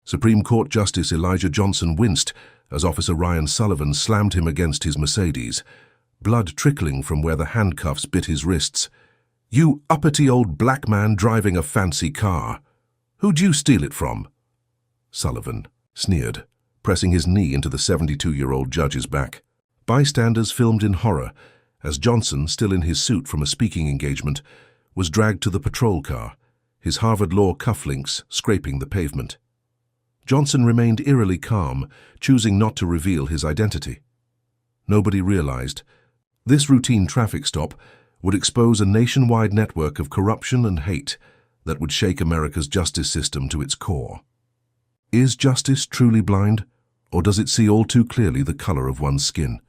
Supreme Court Justice Elijah Johnson winced as Officer Ryan Sullivan slammed him against his Mercedes, blood trickling from where the handcuffs bit his wrists. "You uppity old black man driving a fancy car. Who'd you steal it from?" Sullivan sneered, pressing his knee into the 72-year-old judge's back. Bystanders filmed in horror as Johnson, still in his suit from a speaking engagement, was dragged to the patrol car, his Harvard Law cufflinks scraping the pavement. Johnson remained eerily calm, choosing not to reveal his identity. Nobody realized this routine traffic stop would expose a nationwide network of corruption and hate that would shake America's justice system to its core. Is justice truly blind, or does it see all too clearly the color of one's skin?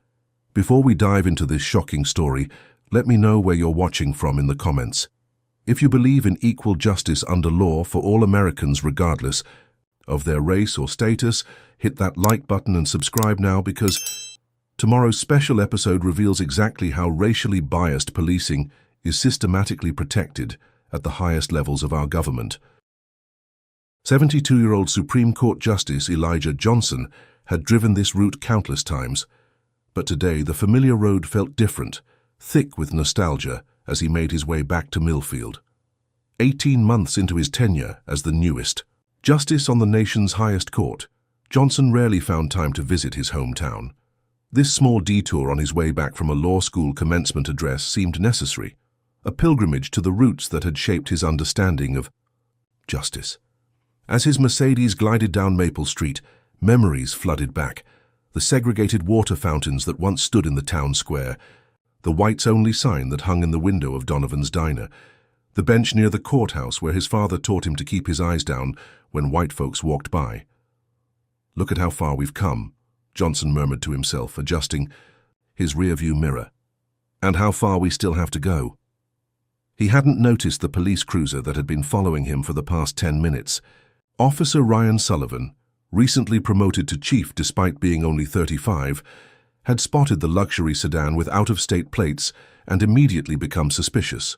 Before we dive into this shocking story, let me know where you're watching from in the comments. If you believe in equal justice under law for all Americans regardless of their race or status, hit that like button and subscribe now, because tomorrow's special episode reveals exactly how racially biased policing is systematically protected at the highest levels of our government. 72-year-old Supreme Court Justice Elijah Johnson had driven this route countless times, but today the familiar road felt different, thick with nostalgia as he made his way back to Millfield. 18 months into his tenure as the newest justice on the nation's highest court, Johnson rarely found time to visit his hometown. This small detour on his way back from a law school commencement address seemed necessary, a pilgrimage to the roots that had shaped his understanding of justice. As his Mercedes glided down Maple Street, memories flooded back. The segregated water fountains that once stood in the town square, the whites-only sign that hung in the window of Donovan's diner, the bench near the courthouse where his father taught him to keep his eyes down when white folks walked by. "Look at how far we've come," Johnson murmured to himself, adjusting his rearview mirror. "And how far we still have to go." He hadn't noticed the police cruiser that had been following him for the past 10 minutes. Officer Ryan Sullivan, recently promoted to chief despite being only 35, had spotted the luxury sedan with out-of-state plates and immediately become suspicious.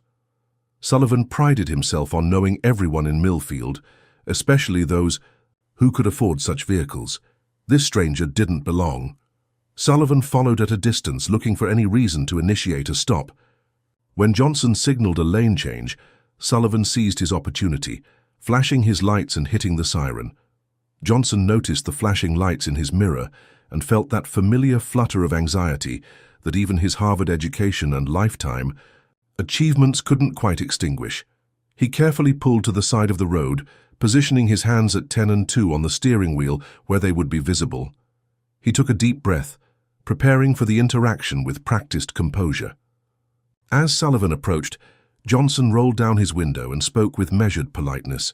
Sullivan prided himself on knowing everyone in Millfield, especially those who could afford such vehicles. This stranger didn't belong. Sullivan followed at a distance, looking for any reason to initiate a stop. When Johnson signaled a lane change, Sullivan seized his opportunity, flashing his lights and hitting the siren. Johnson noticed the flashing lights in his mirror and felt that familiar flutter of anxiety that even his Harvard education and lifetime achievements couldn't quite extinguish. He carefully pulled to the side of the road, positioning his hands at 10 and 2 on the steering wheel where they would be visible. He took a deep breath, preparing for the interaction with practiced composure. As Sullivan approached, Johnson rolled down his window and spoke with measured politeness.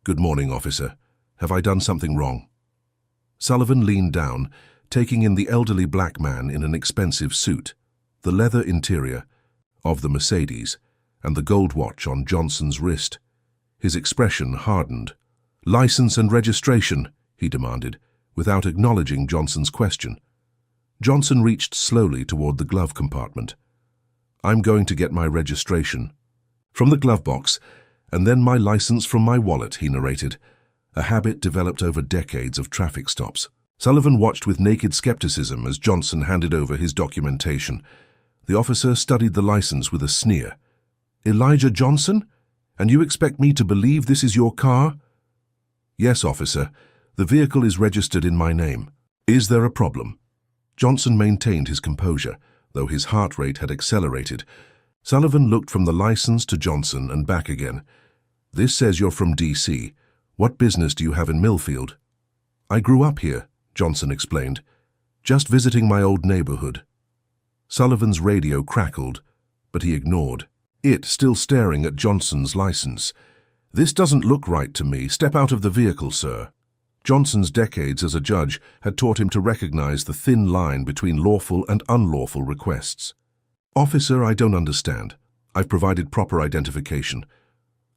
"Good morning, officer. Have I done something wrong?" Sullivan leaned down, taking in the elderly black man in an expensive suit, the leather interior of the Mercedes, and the gold watch on Johnson's wrist. His expression hardened. "License and registration," he demanded, without acknowledging Johnson's question. Johnson reached slowly toward the glove compartment. "I'm going to get my registration from the glove box, and then my license from my wallet," he narrated, a habit developed over decades of traffic stops. Sullivan watched with naked skepticism as Johnson handed over his documentation. The officer studied the license with a sneer. "Elijah Johnson? And you expect me to believe this is your car?" "Yes, officer. The vehicle is registered in my name. Is there a problem?" Johnson maintained his composure, though his heart rate had accelerated. Sullivan looked from the license to Johnson and back again. "This says you're from D.C. What business do you have in Millfield?" "I grew up here," Johnson explained. "Just visiting my old neighborhood." Sullivan's radio crackled, but he ignored it, still staring at Johnson's license. "This doesn't look right to me. Step out of the vehicle, sir." Johnson's decades as a judge had taught him to recognize the thin line between lawful and unlawful requests. "Officer, I don't understand. I've provided proper identification.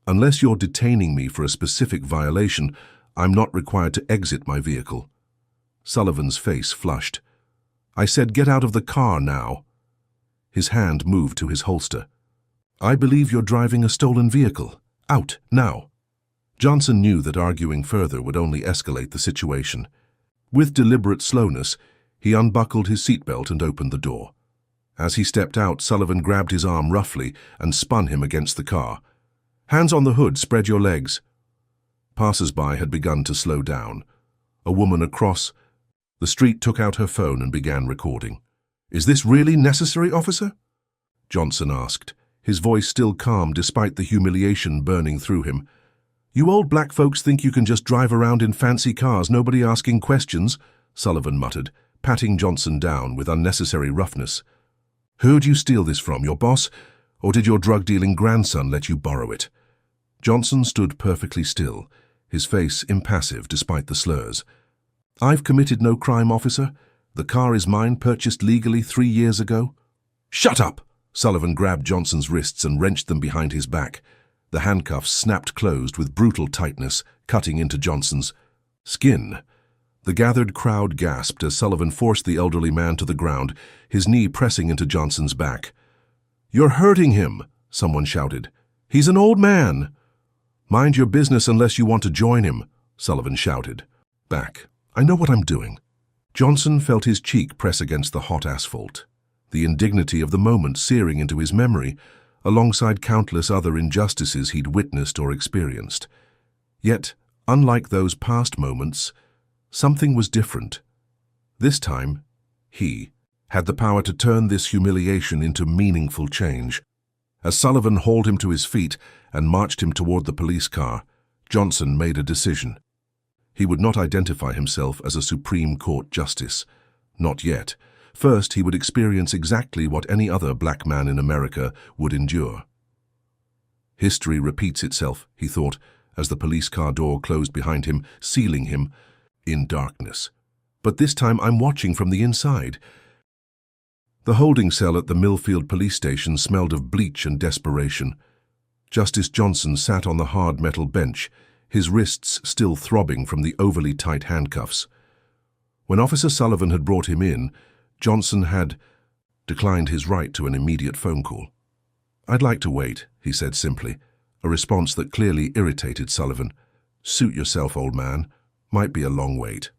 Unless you're detaining me for a specific violation, I'm not required to exit my vehicle." Sullivan's face flushed. "I said get out of the car now." His hand moved to his holster. "I believe you're driving a stolen vehicle. Out, now." Johnson knew that arguing further would only escalate the situation. With deliberate slowness, he unbuckled his seatbelt and opened the door. As he stepped out, Sullivan grabbed his arm roughly and spun him against the car. "Hands on the hood, spread your legs." Passers-by had begun to slow down. A woman across the street took out her phone and began recording. "Is this really necessary, officer?" Johnson asked, his voice still calm despite the humiliation burning through him. "You old black folks think you can just drive around in fancy cars, nobody asking questions," Sullivan muttered, patting Johnson down with unnecessary roughness. "Who'd you steal this from, your boss? Or did your drug-dealing grandson let you borrow it?" Johnson stood perfectly still, his face impassive despite the slurs. "I've committed no crime, officer. The car is mine, purchased legally 3 years ago." "Shut up!" Sullivan grabbed Johnson's wrists and wrenched them behind his back. The handcuffs snapped closed with brutal tightness, cutting into Johnson's skin. The gathered crowd gasped as Sullivan forced the elderly man to the ground, his knee pressing into Johnson's back. "You're hurting him," someone shouted. "He's an old man." "Mind your business unless you want to join him," Sullivan shouted. "Back. I know what I'm doing." Johnson felt his cheek press against the hot asphalt, the indignity of the moment searing into his memory, alongside countless other injustices he'd witnessed or experienced. Yet, unlike those past moments, something was different. This time, he had the power to turn this humiliation into meaningful change. As Sullivan hauled him to his feet and marched him toward the police car, Johnson made a decision. He would not identify himself as a Supreme Court justice. Not yet. First, he would experience exactly what any other black man in America would endure. History repeats itself, he thought, as the police car door closed behind him, sealing him in darkness. But this time I'm watching from the inside. The holding cell at the Millfield police station smelled of bleach and desperation. Justice Johnson sat on the hard metal bench, his wrists still throbbing from the overly tight handcuffs. When Officer Sullivan had brought him in, Johnson had declined his right to an immediate phone call. "I'd like to wait," he said simply, a response that clearly irritated Sullivan. "Suit yourself, old man. Might be a long wait."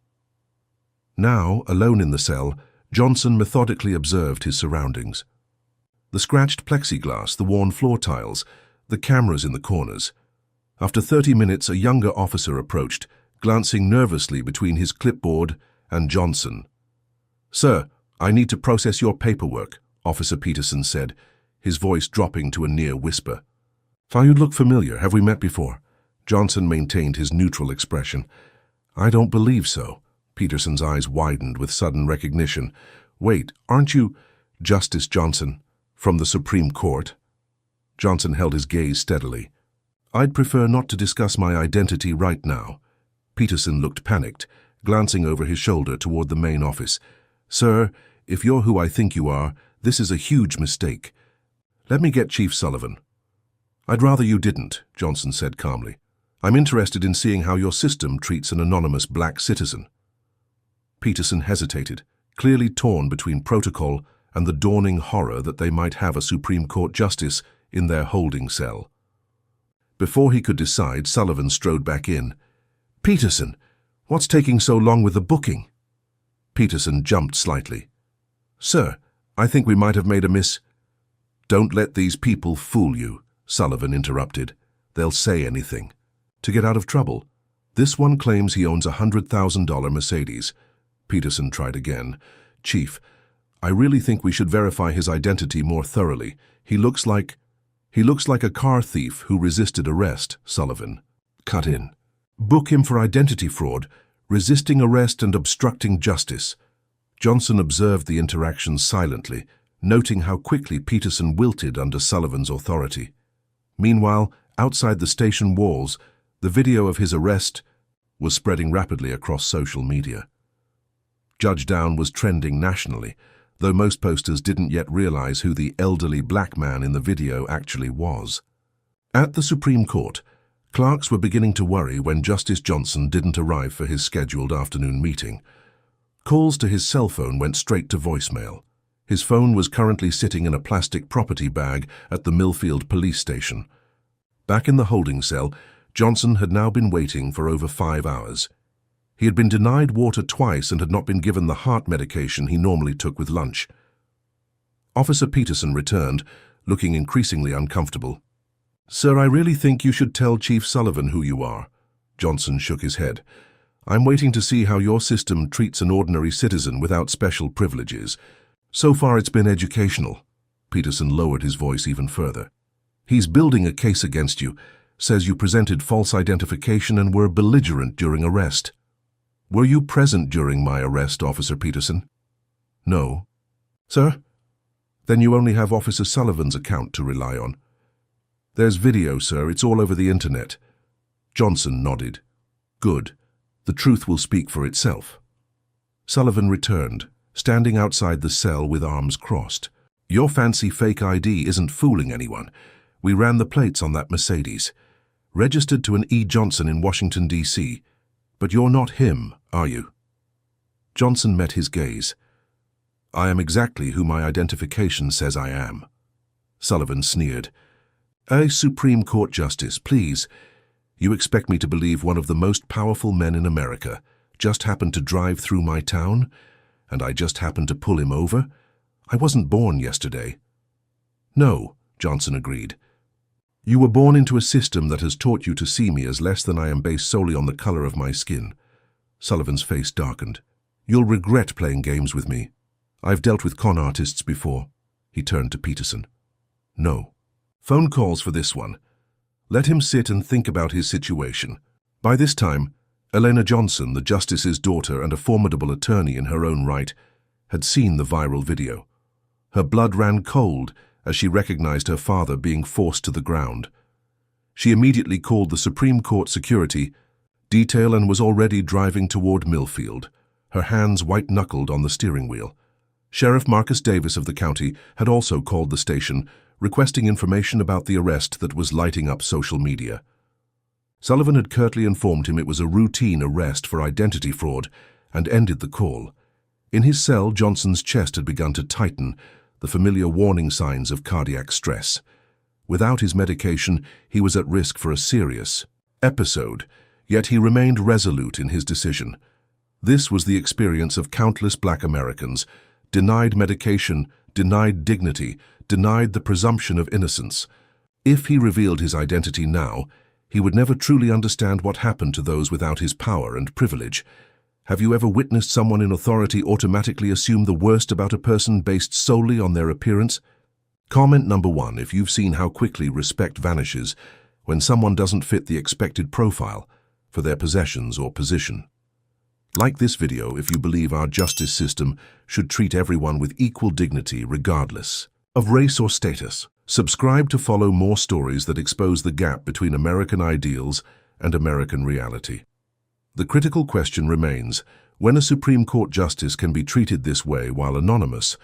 Now, alone in the cell, Johnson methodically observed his surroundings. The scratched plexiglass, the worn floor tiles, the cameras in the corners. After 30 minutes, a younger officer approached, glancing nervously between his clipboard and Johnson. "Sir, I need to process your paperwork," Officer Peterson said, his voice dropping to a near whisper. "You look familiar. Have we met before?" Johnson maintained his neutral expression. "I don't believe so." Peterson's eyes widened with sudden recognition. "Wait, aren't you Justice Johnson from the Supreme Court?" Johnson held his gaze steadily. "I'd prefer not to discuss my identity right now." Peterson looked panicked, glancing over his shoulder toward the main office. "Sir, if you're who I think you are, this is a huge mistake. Let me get Chief Sullivan." "I'd rather you didn't," Johnson said calmly. "I'm interested in seeing how your system treats an anonymous black citizen." Peterson hesitated, clearly torn between protocol and the dawning horror that they might have a Supreme Court justice in their holding cell. Before he could decide, Sullivan strode back in. "Peterson, what's taking so long with the booking?" Peterson jumped slightly. "Sir, I think we might have made a miss—" "Don't let these people fool you," Sullivan interrupted. "They'll say anything. To get out of trouble. This one claims he owns a $100,000 Mercedes." Peterson tried again. "Chief, I really think we should verify his identity more thoroughly. He looks like a car thief who resisted arrest," Sullivan cut in. "Book him for identity fraud, resisting arrest and obstructing justice." Johnson observed the interaction silently, noting how quickly Peterson wilted under Sullivan's authority. Meanwhile, outside the station walls, the video of his arrest was spreading rapidly across social media. Judge Down was trending nationally, though most posters didn't yet realize who the elderly black man in the video actually was. At the Supreme Court, clerks were beginning to worry when Justice Johnson didn't arrive for his scheduled afternoon meeting. Calls to his cell phone went straight to voicemail. His phone was currently sitting in a plastic property bag at the Millfield police station. Back in the holding cell, Johnson had now been waiting for over 5 hours. He had been denied water twice and had not been given the heart medication he normally took with lunch. Officer Peterson returned, looking increasingly uncomfortable. "Sir, I really think you should tell Chief Sullivan who you are." Johnson shook his head. "I'm waiting to see how your system treats an ordinary citizen without special privileges. So far it's been educational." Peterson lowered his voice even further. "He's building a case against you, says you presented false identification and were belligerent during arrest." "Were you present during my arrest, Officer Peterson?" "No." "Sir? Then you only have Officer Sullivan's account to rely on." "There's video, sir. It's all over the internet." Johnson nodded. "Good. The truth will speak for itself." Sullivan returned, standing outside the cell with arms crossed. "Your fancy fake ID isn't fooling anyone. We ran the plates on that Mercedes. Registered to an E. Johnson in Washington, D.C. But you're not him, are you?" Johnson met his gaze. "I am exactly who my identification says I am." Sullivan sneered. "A Supreme Court Justice, please. You expect me to believe one of the most powerful men in America just happened to drive through my town, and I just happened to pull him over? I wasn't born yesterday." "No," Johnson agreed. "You were born into a system that has taught you to see me as less than I am based solely on the color of my skin." Sullivan's face darkened. "You'll regret playing games with me. I've dealt with con artists before." He turned to Peterson. "No. Phone calls for this one. Let him sit and think about his situation." By this time, Elena Johnson, the justice's daughter and a formidable attorney in her own right, had seen the viral video. Her blood ran cold as she recognized her father being forced to the ground. She immediately called the Supreme Court security detail and was already driving toward Millfield, her hands white-knuckled on the steering wheel. Sheriff Marcus Davis of the county had also called the station, requesting information about the arrest that was lighting up social media. Sullivan had curtly informed him it was a routine arrest for identity fraud and ended the call. In his cell, Johnson's chest had begun to tighten, the familiar warning signs of cardiac stress. Without his medication, he was at risk for a serious episode, yet he remained resolute in his decision. This was the experience of countless Black Americans, denied medication, denied dignity, denied the presumption of innocence. If he revealed his identity now, he would never truly understand what happened to those without his power and privilege. Have you ever witnessed someone in authority automatically assume the worst about a person based solely on their appearance? Comment number 1 if you've seen how quickly respect vanishes when someone doesn't fit the expected profile for their possessions or position. Like this video if you believe our justice system should treat everyone with equal dignity regardless of race or status. Subscribe to follow more stories that expose the gap between American ideals and American reality. The critical question remains, when a Supreme Court justice can be treated this way while anonymous,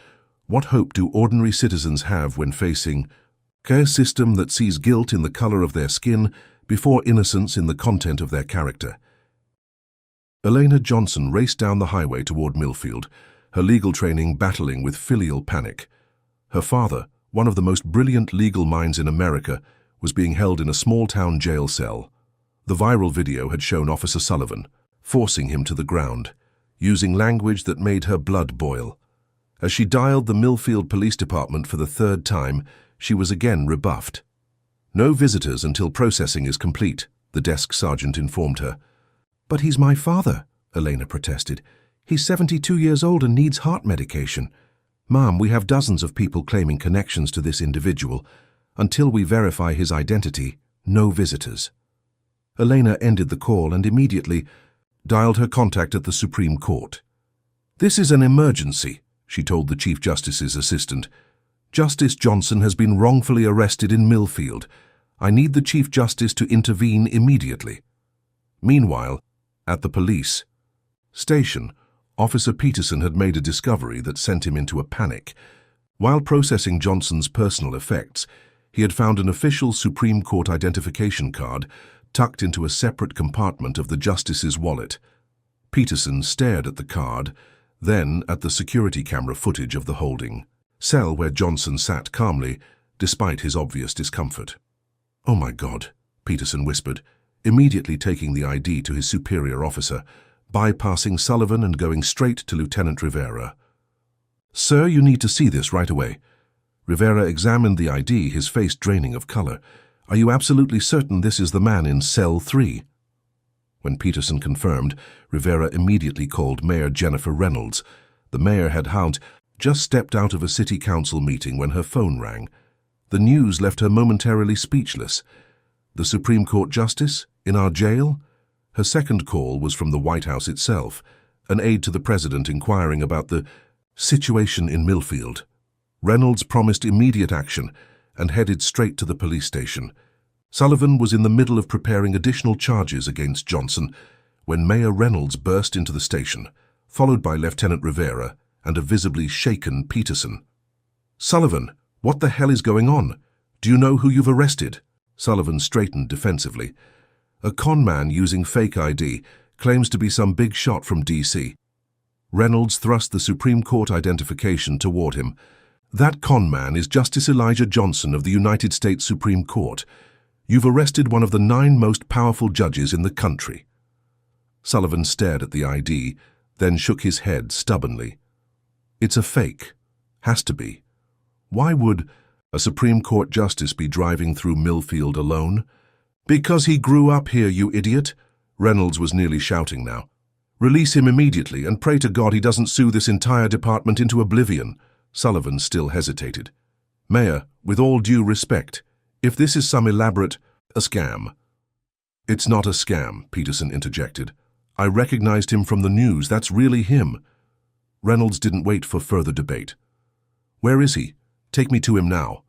what hope do ordinary citizens have when facing a system that sees guilt in the color of their skin before innocence in the content of their character? Elena Johnson raced down the highway toward Millfield, her legal training battling with filial panic. Her father, one of the most brilliant legal minds in America, was being held in a small-town jail cell. The viral video had shown Officer Sullivan forcing him to the ground, using language that made her blood boil. As she dialed the Millfield Police Department for the 3rd time, she was again rebuffed. "No visitors until processing is complete," the desk sergeant informed her. "But he's my father," Elena protested. "He's 72 years old and needs heart medication." "Ma'am, we have dozens of people claiming connections to this individual. Until we verify his identity, no visitors." Elena ended the call and immediately dialed her contact at the Supreme Court. "This is an emergency," she told the Chief Justice's assistant. "Justice Johnson has been wrongfully arrested in Millfield. I need the Chief Justice to intervene immediately." Meanwhile, at the police station, Officer Peterson had made a discovery that sent him into a panic. While processing Johnson's personal effects, he had found an official Supreme Court identification card tucked into a separate compartment of the justice's wallet. Peterson stared at the card, then at the security camera footage of the holding cell where Johnson sat calmly, despite his obvious discomfort. "Oh my God," Peterson whispered. immediately taking the ID to his superior officer, bypassing Sullivan and going straight to Lieutenant Rivera. "Sir, you need to see this right away." Rivera examined the ID, his face draining of color. "Are you absolutely certain this is the man in cell 3? When Peterson confirmed, Rivera immediately called Mayor Jennifer Reynolds. The mayor had just stepped out of a city council meeting when her phone rang. The news left her momentarily speechless. The Supreme Court Justice? In our jail? Her second call was from the White House itself, an aide to the president inquiring about the situation in Millfield. Reynolds promised immediate action and headed straight to the police station. Sullivan was in the middle of preparing additional charges against Johnson when Mayor Reynolds burst into the station, followed by Lieutenant Rivera and a visibly shaken Peterson. "Sullivan, what the hell is going on? Do you know who you've arrested?" Sullivan straightened defensively. "A con man using fake ID, claims to be some big shot from D.C. Reynolds thrust the Supreme Court identification toward him. "That con man is Justice Elijah Johnson of the United States Supreme Court. You've arrested one of the 9 most powerful judges in the country." Sullivan stared at the ID, then shook his head stubbornly. "It's a fake. Has to be. Why would a Supreme Court justice be driving through Millfield alone?" "Because he grew up here, you idiot!" Reynolds was nearly shouting now. "Release him immediately and pray to God he doesn't sue this entire department into oblivion." Sullivan still hesitated. "Mayor, with all due respect, if this is some elaborate scam—" "It's not a scam," Peterson interjected. "I recognized him from the news. That's really him." Reynolds didn't wait for further debate. "Where is he? Take me to him now."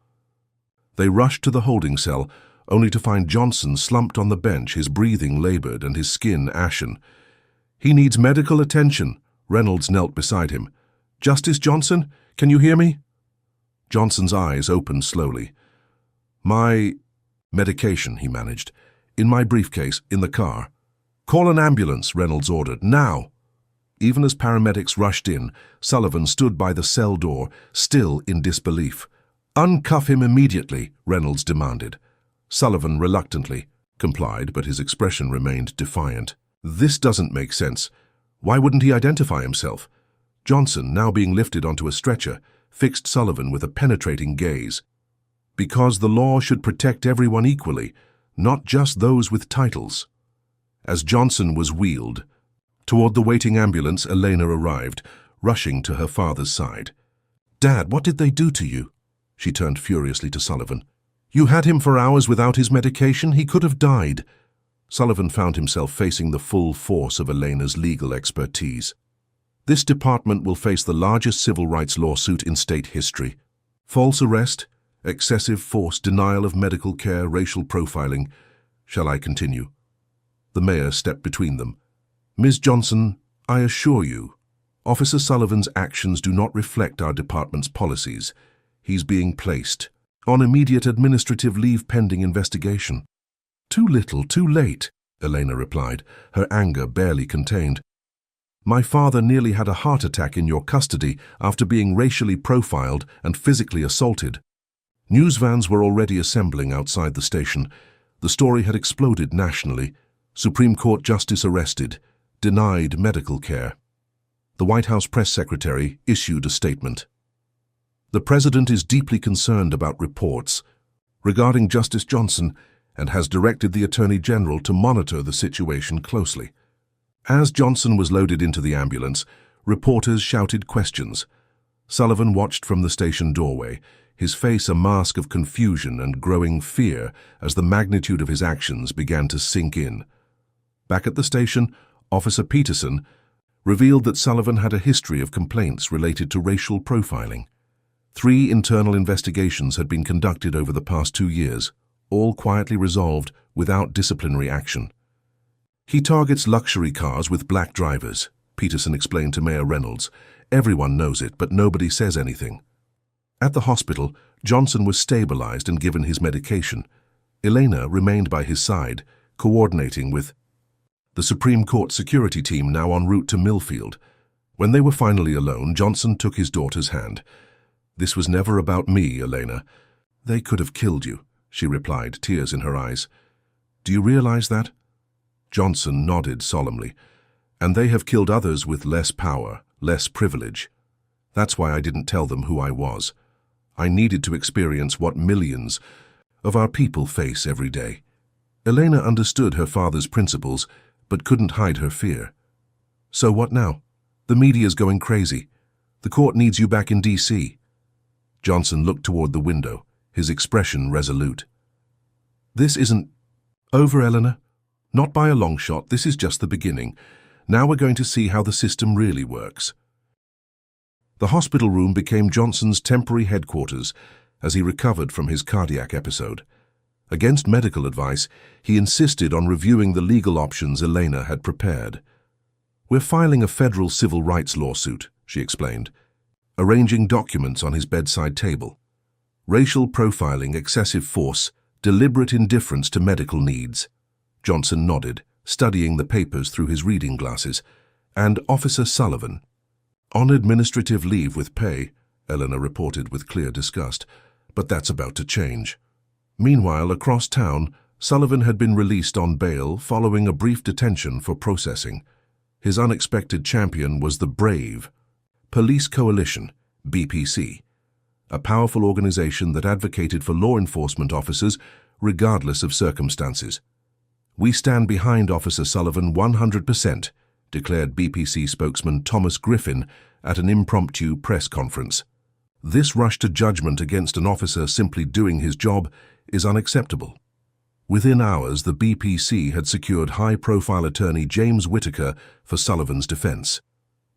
They rushed to the holding cell, only to find Johnson slumped on the bench, his breathing labored and his skin ashen. "He needs medical attention." Reynolds knelt beside him. "Justice Johnson, can you hear me?" Johnson's eyes opened slowly. "My medication," he managed. "In my briefcase, in the car." "Call an ambulance," Reynolds ordered. "Now!" Even as paramedics rushed in, Sullivan stood by the cell door, still in disbelief. "Uncuff him immediately," Reynolds demanded. Sullivan reluctantly complied, but his expression remained defiant. "This doesn't make sense. Why wouldn't he identify himself?" Johnson, now being lifted onto a stretcher, fixed Sullivan with a penetrating gaze. "Because the law should protect everyone equally, not just those with titles." As Johnson was wheeled toward the waiting ambulance, Elena arrived, rushing to her father's side. "Dad, what did they do to you?" She turned furiously to Sullivan. "You had him for hours without his medication. He could have died." Sullivan found himself facing the full force of Elena's legal expertise. "This department will face the largest civil rights lawsuit in state history. False arrest, excessive force, denial of medical care, racial profiling. Shall I continue?" The mayor stepped between them. "Ms. Johnson, I assure you, Officer Sullivan's actions do not reflect our department's policies. He's being placed on immediate administrative leave pending investigation." "Too little, too late," Elena replied, her anger barely contained. "My father nearly had a heart attack in your custody after being racially profiled and physically assaulted." News vans were already assembling outside the station. The story had exploded nationally. Supreme Court Justice arrested, denied medical care. The White House press secretary issued a statement. "The President is deeply concerned about reports regarding Justice Johnson and has directed the Attorney General to monitor the situation closely." As Johnson was loaded into the ambulance, reporters shouted questions. Sullivan watched from the station doorway, his face a mask of confusion and growing fear as the magnitude of his actions began to sink in. Back at the station, Officer Peterson revealed that Sullivan had a history of complaints related to racial profiling. 3 internal investigations had been conducted over the past 2 years, all quietly resolved without disciplinary action. "He targets luxury cars with black drivers," Peterson explained to Mayor Reynolds. "Everyone knows it, but nobody says anything." At the hospital, Johnson was stabilized and given his medication. Elena remained by his side, coordinating with the Supreme Court security team now en route to Millfield. When they were finally alone, Johnson took his daughter's hand. "This was never about me, Elena. They could have killed you," she replied, tears in her eyes. "Do you realize that? Johnson nodded solemnly. "And they have killed others with less power, less privilege. That's why I didn't tell them who I was. I needed to experience what millions of our people face every day." Elena understood her father's principles, but couldn't hide her fear. "So what now? The media's going crazy. The court needs you back in D.C. Johnson looked toward the window, his expression resolute. "This isn't over, Eleanor. Not by a long shot. This is just the beginning. Now we're going to see how the system really works." The hospital room became Johnson's temporary headquarters as he recovered from his cardiac episode. Against medical advice, he insisted on reviewing the legal options Elena had prepared. "We're filing a federal civil rights lawsuit," she explained, arranging documents on his bedside table. "Racial profiling, excessive force, deliberate indifference to medical needs." Johnson nodded, studying the papers through his reading glasses. "And Officer Sullivan." "On administrative leave with pay," Eleanor reported with clear disgust. "But that's about to change." Meanwhile, across town, Sullivan had been released on bail following a brief detention for processing. His unexpected champion was the Brave Police Coalition, BPC, a powerful organization that advocated for law enforcement officers regardless of circumstances. "We stand behind Officer Sullivan 100%, declared BPC spokesman Thomas Griffin at an impromptu press conference. "This rush to judgment against an officer simply doing his job is unacceptable." Within hours, the BPC had secured high-profile attorney James Whitaker for Sullivan's defense.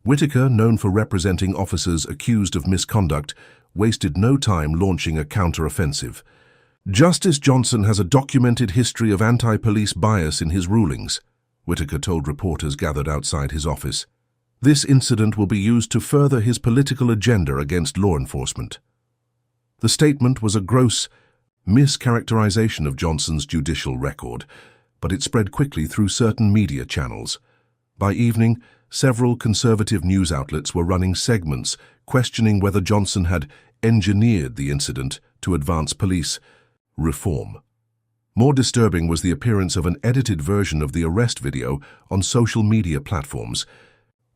Whitaker, known for representing officers accused of misconduct, wasted no time launching a counter-offensive. "Justice Johnson has a documented history of anti-police bias in his rulings," Whitaker told reporters gathered outside his office. "This incident will be used to further his political agenda against law enforcement." The statement was a gross mischaracterization of Johnson's judicial record, but it spread quickly through certain media channels. By evening, several conservative news outlets were running segments questioning whether Johnson had engineered the incident to advance police reform. More disturbing was the appearance of an edited version of the arrest video on social media platforms.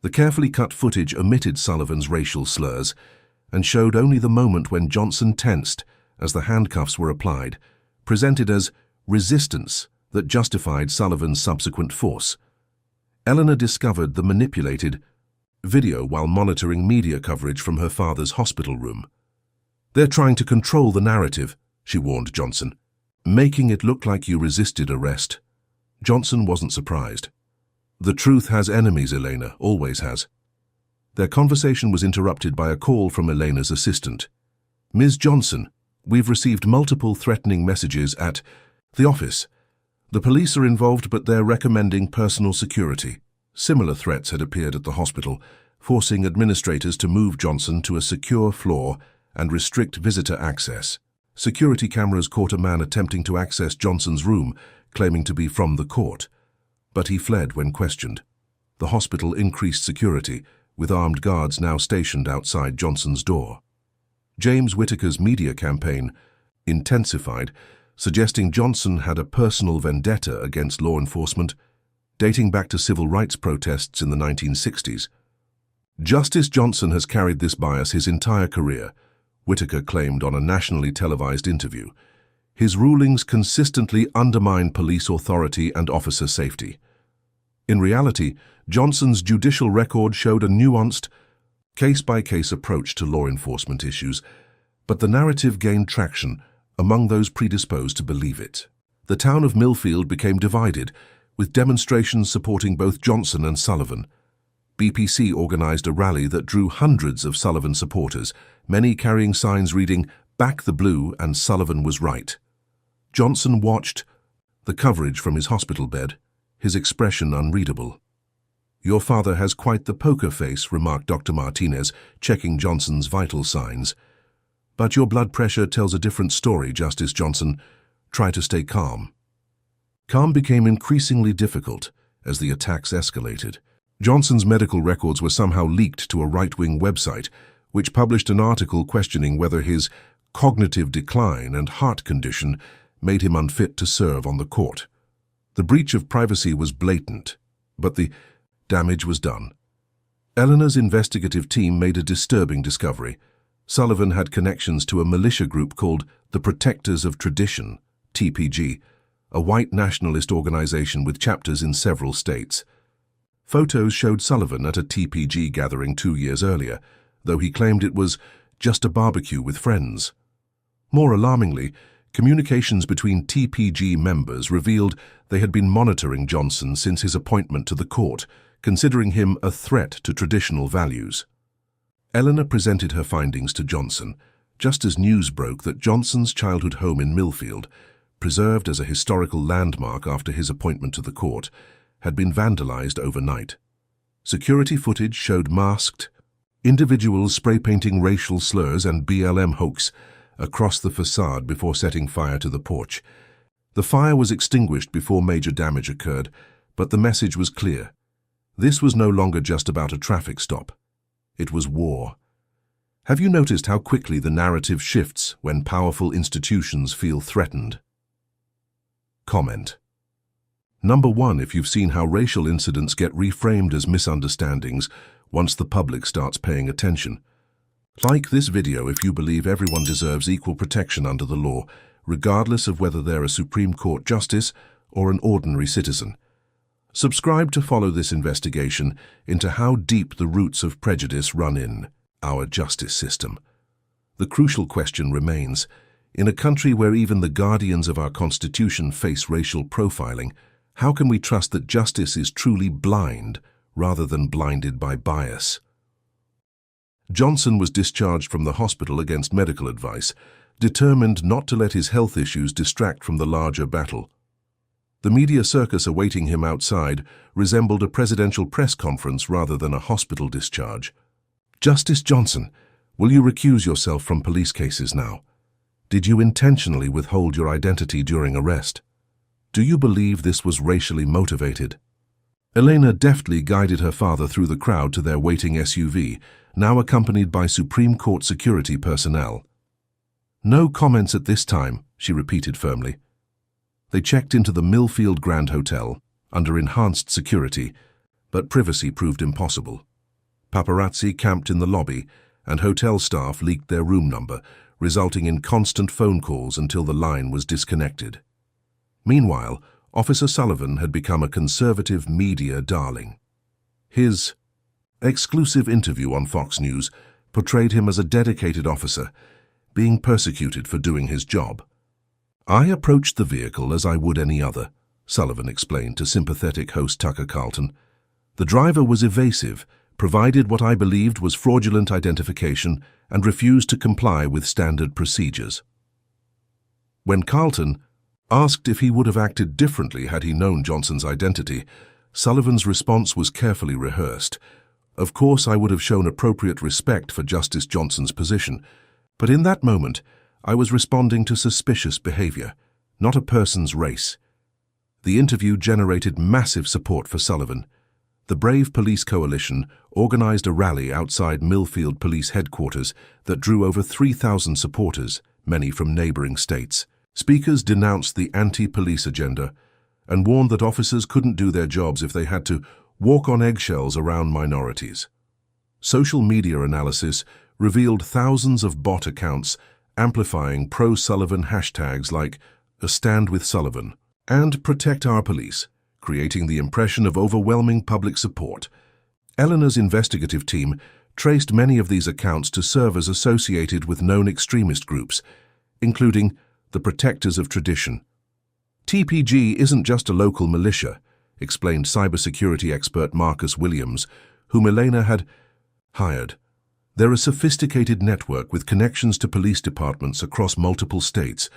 The carefully cut footage omitted Sullivan's racial slurs and showed only the moment when Johnson tensed as the handcuffs were applied, presented as resistance that justified Sullivan's subsequent force. Eleanor discovered the manipulated video while monitoring media coverage from her father's hospital room. "They're trying to control the narrative," she warned Johnson, "making it look like you resisted arrest." Johnson wasn't surprised. "The truth has enemies, Elena, always has." Their conversation was interrupted by a call from Elena's assistant. "Ms. Johnson, we've received multiple threatening messages at the office. The police are involved, but they're recommending personal security." Similar threats had appeared at the hospital, forcing administrators to move Johnson to a secure floor and restrict visitor access. Security cameras caught a man attempting to access Johnson's room, claiming to be from the court. But he fled when questioned. The hospital increased security, with armed guards now stationed outside Johnson's door. James Whitaker's media campaign intensified, suggesting Johnson had a personal vendetta against law enforcement, dating back to civil rights protests in the 1960s. "Justice Johnson has carried this bias his entire career," Whitaker claimed on a nationally televised interview. "His rulings consistently undermine police authority and officer safety." In reality, Johnson's judicial record showed a nuanced, case-by-case approach to law enforcement issues, but the narrative gained traction among those predisposed to believe it. The town of Millfield became divided, with demonstrations supporting both Johnson and Sullivan. BPC organized a rally that drew hundreds of Sullivan supporters, many carrying signs reading, "Back the Blue" and "Sullivan was right." Johnson watched the coverage from his hospital bed, his expression unreadable. "Your father has quite the poker face," remarked Dr. Martinez, checking Johnson's vital signs. "But your blood pressure tells a different story, Justice Johnson. Try to stay calm." Calm became increasingly difficult as the attacks escalated. Johnson's medical records were somehow leaked to a right-wing website, which published an article questioning whether his cognitive decline and heart condition made him unfit to serve on the court. The breach of privacy was blatant, but the damage was done. Eleanor's investigative team made a disturbing discovery. Sullivan had connections to a militia group called the Protectors of Tradition, TPG, a white nationalist organization with chapters in several states. Photos showed Sullivan at a TPG gathering 2 years earlier, though he claimed it was just a barbecue with friends. More alarmingly, communications between TPG members revealed they had been monitoring Johnson since his appointment to the court, considering him a threat to traditional values. Eleanor presented her findings to Johnson, just as news broke that Johnson's childhood home in Millfield, preserved as a historical landmark after his appointment to the court, had been vandalized overnight. Security footage showed masked individuals spray-painting racial slurs and BLM hoax across the facade before setting fire to the porch. The fire was extinguished before major damage occurred, but the message was clear. This was no longer just about a traffic stop. It was war. Have you noticed how quickly the narrative shifts when powerful institutions feel threatened? Comment. Number 1, if you've seen how racial incidents get reframed as misunderstandings once the public starts paying attention. Like this video if you believe everyone deserves equal protection under the law, regardless of whether they're a Supreme Court justice or an ordinary citizen. Subscribe to follow this investigation into how deep the roots of prejudice run in our justice system. The crucial question remains, in a country where even the guardians of our Constitution face racial profiling, how can we trust that justice is truly blind rather than blinded by bias? Johnson was discharged from the hospital against medical advice, determined not to let his health issues distract from the larger battle. The media circus awaiting him outside resembled a presidential press conference rather than a hospital discharge. Justice Johnson, will you recuse yourself from police cases now? Did you intentionally withhold your identity during arrest? Do you believe this was racially motivated? Elena deftly guided her father through the crowd to their waiting SUV, now accompanied by Supreme Court security personnel. No comments at this time, she repeated firmly. They checked into the Millfield Grand Hotel, under enhanced security, but privacy proved impossible. Paparazzi camped in the lobby, and hotel staff leaked their room number, resulting in constant phone calls until the line was disconnected. Meanwhile, Officer Sullivan had become a conservative media darling. His exclusive interview on Fox News portrayed him as a dedicated officer, being persecuted for doing his job. "I approached the vehicle as I would any other," Sullivan explained to sympathetic host Tucker Carlton. "The driver was evasive, provided what I believed was fraudulent identification, and refused to comply with standard procedures." When Carlton asked if he would have acted differently had he known Johnson's identity, Sullivan's response was carefully rehearsed. "Of course I would have shown appropriate respect for Justice Johnson's position, but in that moment I was responding to suspicious behavior, not a person's race." The interview generated massive support for Sullivan. The Brave Police Coalition organized a rally outside Millfield Police Headquarters that drew over 3,000 supporters, many from neighboring states. Speakers denounced the anti-police agenda and warned that officers couldn't do their jobs if they had to walk on eggshells around minorities. Social media analysis revealed thousands of bot accounts amplifying pro-Sullivan hashtags like "A Stand with Sullivan" and "Protect Our Police," creating the impression of overwhelming public support. Eleanor's investigative team traced many of these accounts to serve as associated with known extremist groups, including the Protectors of Tradition. TPG isn't just a local militia, explained cybersecurity expert Marcus Williams, whom Elena had hired. They're a sophisticated network with connections to police departments across multiple states.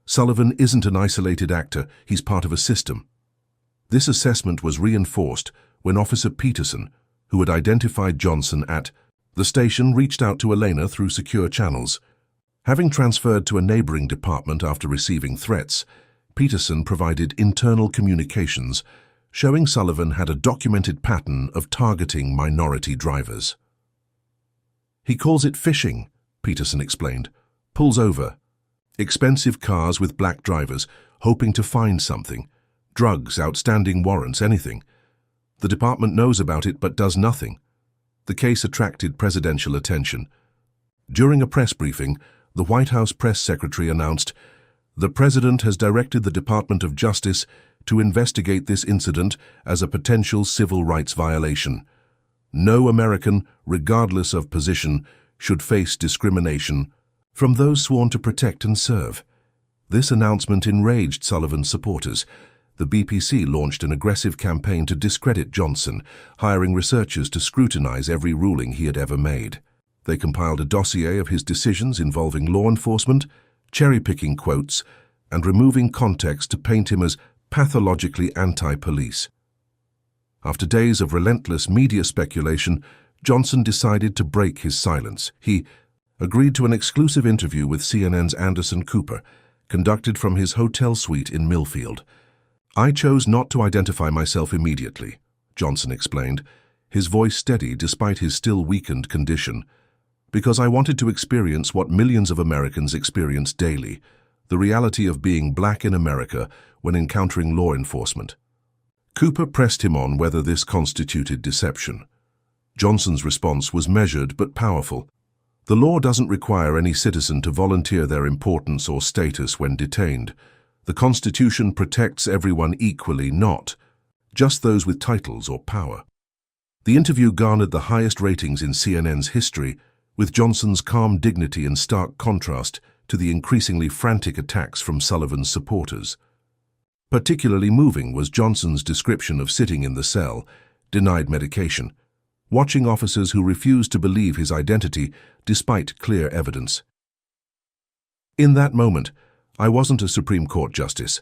Sullivan isn't an isolated actor, he's part of a system. This assessment was reinforced when Officer Peterson, who had identified Johnson at the station, reached out to Elena through secure channels. Having transferred to a neighboring department after receiving threats, Peterson provided internal communications, showing Sullivan had a documented pattern of targeting minority drivers. "He calls it phishing," Peterson explained. "Pulls over expensive cars with black drivers, hoping to find something, drugs, outstanding warrants, anything. The department knows about it but does nothing. The case attracted presidential attention. During a press briefing, the White House press secretary announced, "The President has directed the Department of Justice to investigate this incident as a potential civil rights violation. No American, regardless of position, should face discrimination from those sworn to protect and serve." This announcement enraged Sullivan's supporters. The BPC launched an aggressive campaign to discredit Johnson, hiring researchers to scrutinize every ruling he had ever made. They compiled a dossier of his decisions involving law enforcement, cherry-picking quotes, and removing context to paint him as pathologically anti-police. After days of relentless media speculation, Johnson decided to break his silence. He agreed to an exclusive interview with CNN's Anderson Cooper, conducted from his hotel suite in Millfield. "I chose not to identify myself immediately," Johnson explained, his voice steady despite his still weakened condition, "because I wanted to experience what millions of Americans experience daily, the reality of being black in America when encountering law enforcement." Cooper pressed him on whether this constituted deception. Johnson's response was measured but powerful. "The law doesn't require any citizen to volunteer their importance or status when detained. The Constitution protects everyone equally, not just those with titles or power." The interview garnered the highest ratings in CNN's history, with Johnson's calm dignity in stark contrast to the increasingly frantic attacks from Sullivan's supporters. Particularly moving was Johnson's description of sitting in the cell, denied medication, watching officers who refused to believe his identity despite clear evidence. "In that moment, I wasn't a Supreme Court justice.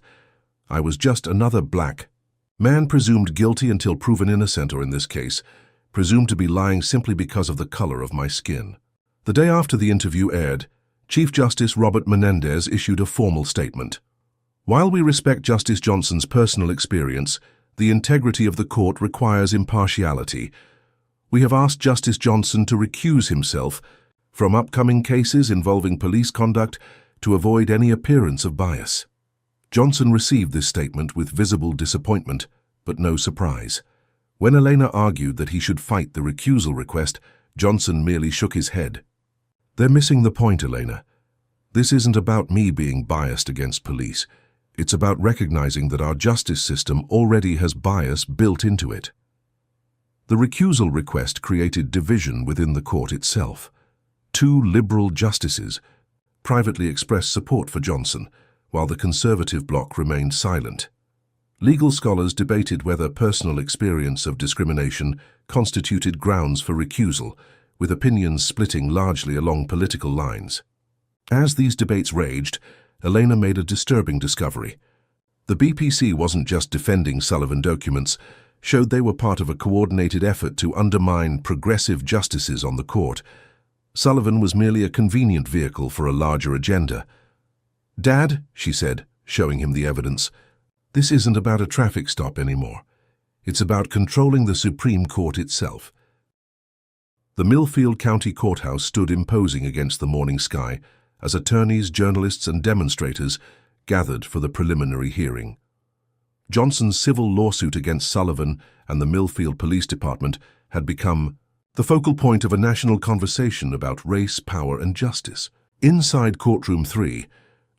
I was just another black man presumed guilty until proven innocent, or in this case, presumed to be lying simply because of the color of my skin." The day after the interview aired, Chief Justice Robert Menendez issued a formal statement. "While we respect Justice Johnson's personal experience, the integrity of the court requires impartiality. We have asked Justice Johnson to recuse himself from upcoming cases involving police conduct to avoid any appearance of bias." Johnson received this statement with visible disappointment, but no surprise. When Elena argued that he should fight the recusal request, Johnson merely shook his head. "They're missing the point, Elena. This isn't about me being biased against police. It's about recognizing that our justice system already has bias built into it." The recusal request created division within the court itself. Two liberal justices privately expressed support for Johnson, while the conservative bloc remained silent. Legal scholars debated whether personal experience of discrimination constituted grounds for recusal, with opinions splitting largely along political lines. As these debates raged, Elena made a disturbing discovery. The BPC wasn't just defending Sullivan documents, showed they were part of a coordinated effort to undermine progressive justices on the court. Sullivan was merely a convenient vehicle for a larger agenda. "Dad," she said, showing him the evidence, "this isn't about a traffic stop anymore. It's about controlling the Supreme Court itself." The Millfield County Courthouse stood imposing against the morning sky as attorneys, journalists, and demonstrators gathered for the preliminary hearing. Johnson's civil lawsuit against Sullivan and the Millfield Police Department had become the focal point of a national conversation about race, power, and justice. Inside Courtroom 3,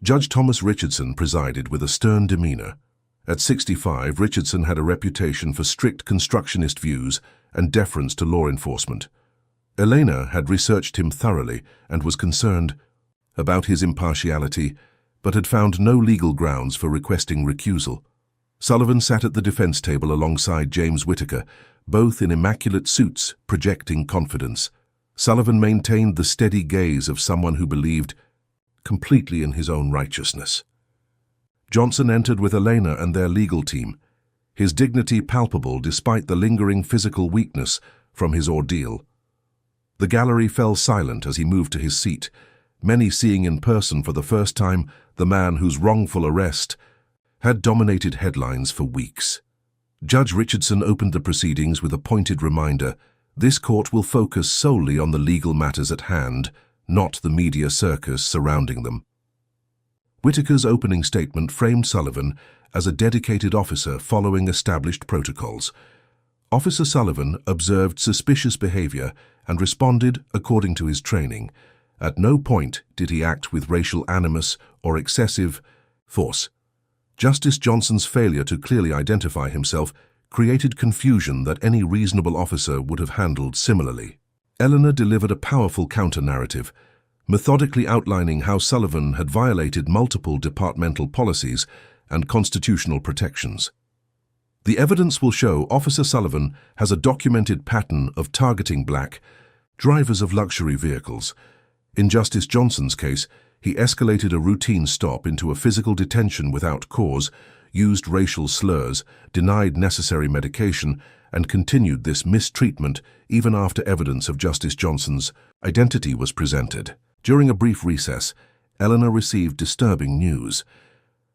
Judge Thomas Richardson presided with a stern demeanor. At 65, Richardson had a reputation for strict constructionist views and deference to law enforcement. Elena had researched him thoroughly and was concerned about his impartiality, but had found no legal grounds for requesting recusal. Sullivan sat at the defense table alongside James Whitaker, both in immaculate suits projecting confidence. Sullivan maintained the steady gaze of someone who believed completely in his own righteousness. Johnson entered with Elena and their legal team, his dignity palpable despite the lingering physical weakness from his ordeal. The gallery fell silent as he moved to his seat, many seeing in person for the first time the man whose wrongful arrest had dominated headlines for weeks. Judge Richardson opened the proceedings with a pointed reminder: this court will focus solely on the legal matters at hand, not the media circus surrounding them. Whitaker's opening statement framed Sullivan as a dedicated officer following established protocols. Officer Sullivan observed suspicious behavior and responded according to his training. At no point did he act with racial animus or excessive force. Justice Johnson's failure to clearly identify himself created confusion that any reasonable officer would have handled similarly. Eleanor delivered a powerful counter-narrative, methodically outlining how Sullivan had violated multiple departmental policies and constitutional protections. The evidence will show Officer Sullivan has a documented pattern of targeting black drivers of luxury vehicles. In Justice Johnson's case, he escalated a routine stop into a physical detention without cause, used racial slurs, denied necessary medication, and continued this mistreatment even after evidence of Justice Johnson's identity was presented. During a brief recess, Eleanor received disturbing news.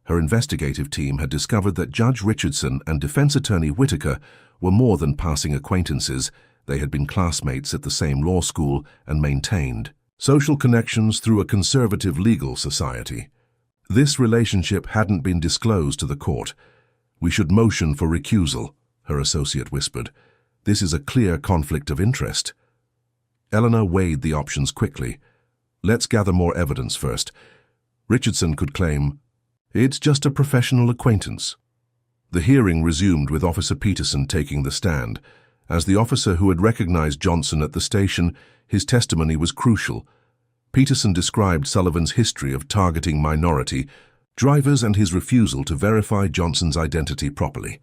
Her investigative team had discovered that Judge Richardson and defense attorney Whitaker were more than passing acquaintances. They had been classmates at the same law school and maintained social connections through a conservative legal society. This relationship hadn't been disclosed to the court. "We should motion for recusal," her associate whispered. "This is a clear conflict of interest." Eleanor weighed the options quickly. "Let's gather more evidence first." Richardson could claim, "It's just a professional acquaintance." The hearing resumed with Officer Peterson taking the stand. As the officer who had recognized Johnson at the station, his testimony was crucial. Peterson described Sullivan's history of targeting minority drivers and his refusal to verify Johnson's identity properly.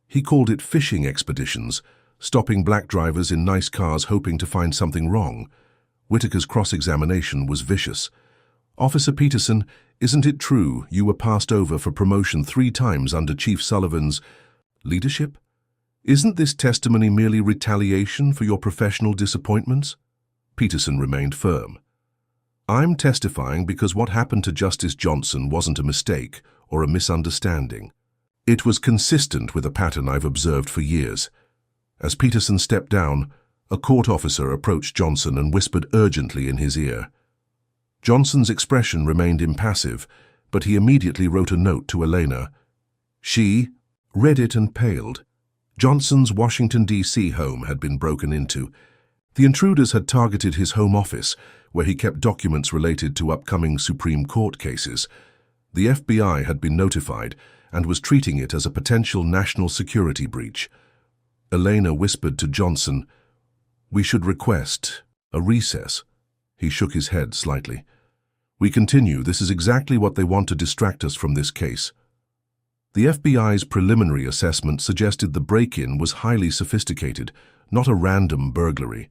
He called it fishing expeditions, stopping black drivers in nice cars hoping to find something wrong. Whitaker's cross-examination was vicious. "Officer Peterson, isn't it true you were passed over for promotion 3 times under Chief Sullivan's leadership? Isn't this testimony merely retaliation for your professional disappointments?" Peterson remained firm. "I'm testifying because what happened to Justice Johnson wasn't a mistake or a misunderstanding. It was consistent with a pattern I've observed for years." As Peterson stepped down, a court officer approached Johnson and whispered urgently in his ear. Johnson's expression remained impassive, but he immediately wrote a note to Elena. She read it and paled. Johnson's Washington, D.C. home had been broken into. The intruders had targeted his home office, where he kept documents related to upcoming Supreme Court cases. The FBI had been notified and was treating it as a potential national security breach. Elena whispered to Johnson, "We should request a recess." He shook his head slightly. "We continue. This is exactly what they want to distract us from this case." The FBI's preliminary assessment suggested the break-in was highly sophisticated, not a random burglary.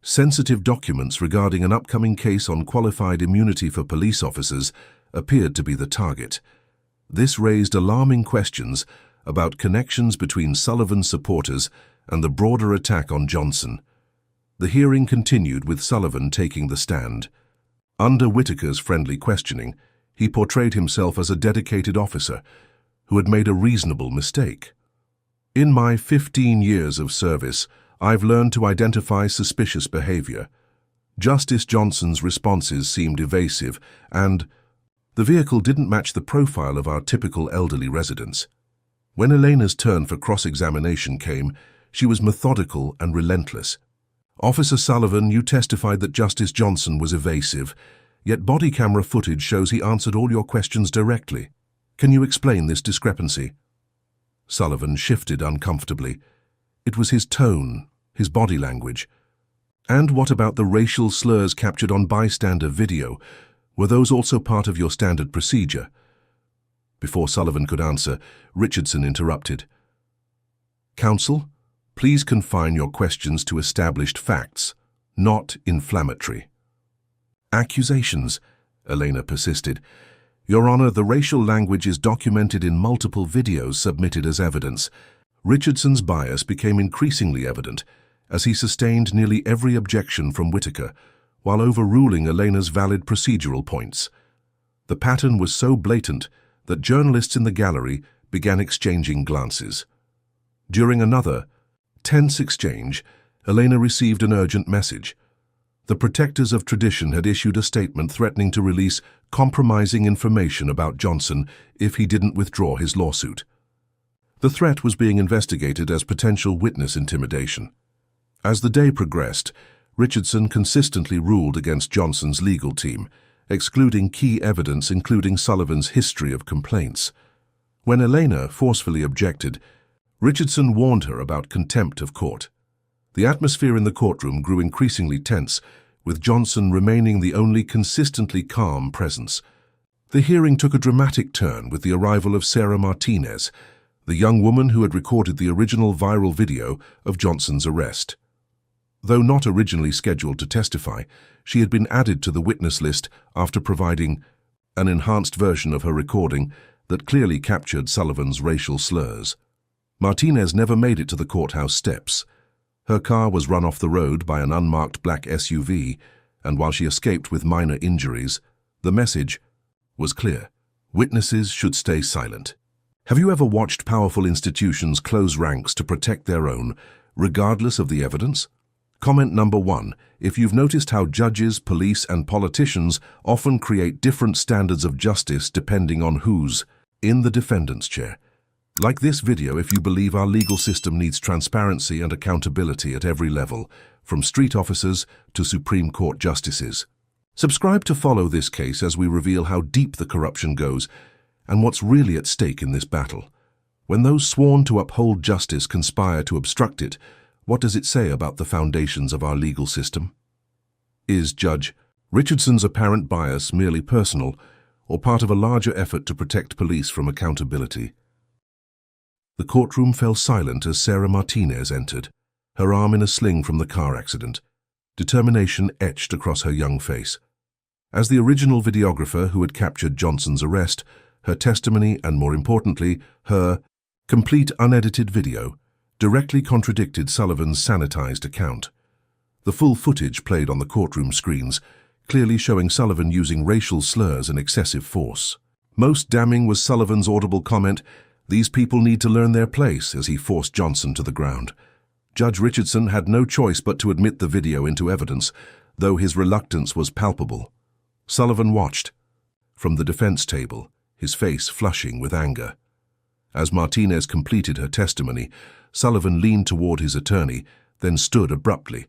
Sensitive documents regarding an upcoming case on qualified immunity for police officers appeared to be the target. This raised alarming questions about connections between Sullivan's supporters and the broader attack on Johnson. The hearing continued with Sullivan taking the stand. Under Whitaker's friendly questioning, he portrayed himself as a dedicated officer who had made a reasonable mistake. "In my 15 years of service, I've learned to identify suspicious behavior. Justice Johnson's responses seemed evasive, and the vehicle didn't match the profile of our typical elderly residents." When Elena's turn for cross-examination came, she was methodical and relentless. "Officer Sullivan, you testified that Justice Johnson was evasive, yet body camera footage shows he answered all your questions directly. Can you explain this discrepancy?" Sullivan shifted uncomfortably. It was his tone, his body language. "And what about the racial slurs captured on bystander video? Were those also part of your standard procedure?" Before Sullivan could answer, Richardson interrupted. "Counsel, please confine your questions to established facts, not inflammatory." "Accusations," Elena persisted. "Your Honor, the racial language is documented in multiple videos submitted as evidence." Richardson's bias became increasingly evident as he sustained nearly every objection from Whitaker, while overruling Elena's valid procedural points. The pattern was so blatant that journalists in the gallery began exchanging glances. During another tense exchange, Elena received an urgent message. The protectors of tradition had issued a statement threatening to release compromising information about Johnson if he didn't withdraw his lawsuit. The threat was being investigated as potential witness intimidation. As the day progressed, Richardson consistently ruled against Johnson's legal team, excluding key evidence including Sullivan's history of complaints. When Elena forcefully objected, Richardson warned her about contempt of court. The atmosphere in the courtroom grew increasingly tense, with Johnson remaining the only consistently calm presence. The hearing took a dramatic turn with the arrival of Sarah Martinez, the young woman who had recorded the original viral video of Johnson's arrest. Though not originally scheduled to testify, she had been added to the witness list after providing an enhanced version of her recording that clearly captured Sullivan's racial slurs. Martinez never made it to the courthouse steps. Her car was run off the road by an unmarked black SUV, and while she escaped with minor injuries, the message was clear. Witnesses should stay silent. Have you ever watched powerful institutions close ranks to protect their own, regardless of the evidence? Comment number 1. If you've noticed how judges, police, and politicians often create different standards of justice depending on who's in the defendant's chair. Like this video if you believe our legal system needs transparency and accountability at every level, from street officers to Supreme Court justices. Subscribe to follow this case as we reveal how deep the corruption goes and what's really at stake in this battle. When those sworn to uphold justice conspire to obstruct it, what does it say about the foundations of our legal system? Is Judge Richardson's apparent bias merely personal, or part of a larger effort to protect police from accountability? The courtroom fell silent as Sarah Martinez entered, her arm in a sling from the car accident, determination etched across her young face. As the original videographer who had captured Johnson's arrest, her testimony and, more importantly, her complete unedited video directly contradicted Sullivan's sanitized account. The full footage played on the courtroom screens, clearly showing Sullivan using racial slurs and excessive force. Most damning was Sullivan's audible comment, "These people need to learn their place," as he forced Johnson to the ground. Judge Richardson had no choice but to admit the video into evidence, though his reluctance was palpable. Sullivan watched from the defense table, his face flushing with anger. As Martinez completed her testimony, Sullivan leaned toward his attorney, then stood abruptly.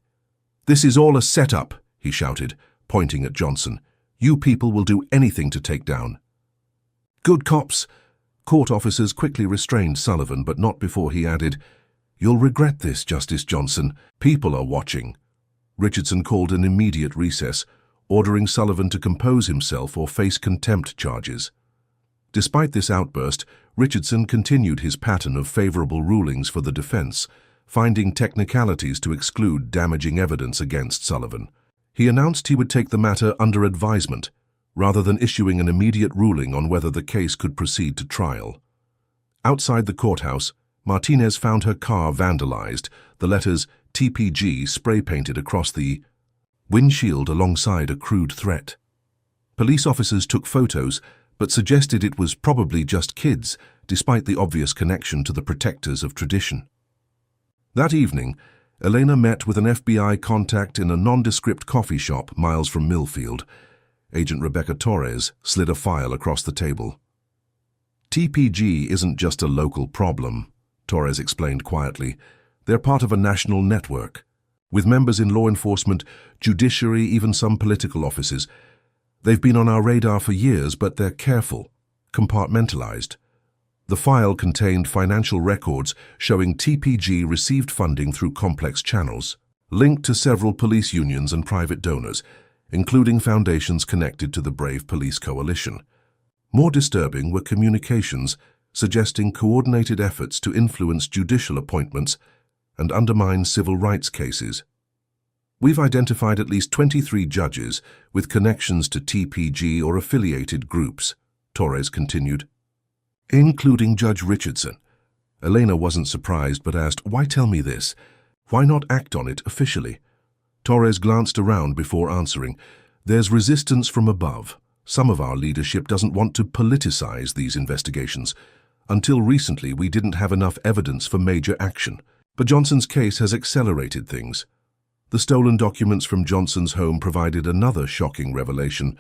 "This is all a setup," he shouted, pointing at Johnson. "You people will do anything to take down." "Good cops." Court officers quickly restrained Sullivan, but not before he added, "You'll regret this, Justice Johnson. People are watching." Richardson called an immediate recess, ordering Sullivan to compose himself or face contempt charges. Despite this outburst, Richardson continued his pattern of favorable rulings for the defense, finding technicalities to exclude damaging evidence against Sullivan. He announced he would take the matter under advisement, rather than issuing an immediate ruling on whether the case could proceed to trial. Outside the courthouse, Martinez found her car vandalized, the letters TPG spray-painted across the windshield alongside a crude threat. Police officers took photos, but suggested it was probably just kids, despite the obvious connection to the protectors of tradition. That evening, Elena met with an FBI contact in a nondescript coffee shop miles from Millfield. Agent Rebecca Torres slid a file across the table. "TPG isn't just a local problem," Torres explained quietly. "They're part of a national network, with members in law enforcement, judiciary, even some political offices. They've been on our radar for years, but they're careful, compartmentalized." The file contained financial records showing TPG received funding through complex channels, linked to several police unions and private donors, including foundations connected to the Brave Police Coalition. More disturbing were communications suggesting coordinated efforts to influence judicial appointments and undermine civil rights cases. "We've identified at least 23 judges with connections to TPG or affiliated groups," Torres continued, "including Judge Richardson." Elena wasn't surprised but asked, "Why tell me this? Why not act on it officially?" Torres glanced around before answering, "There's resistance from above. Some of our leadership doesn't want to politicize these investigations. Until recently, we didn't have enough evidence for major action. But Johnson's case has accelerated things. The stolen documents from Johnson's home provided another shocking revelation.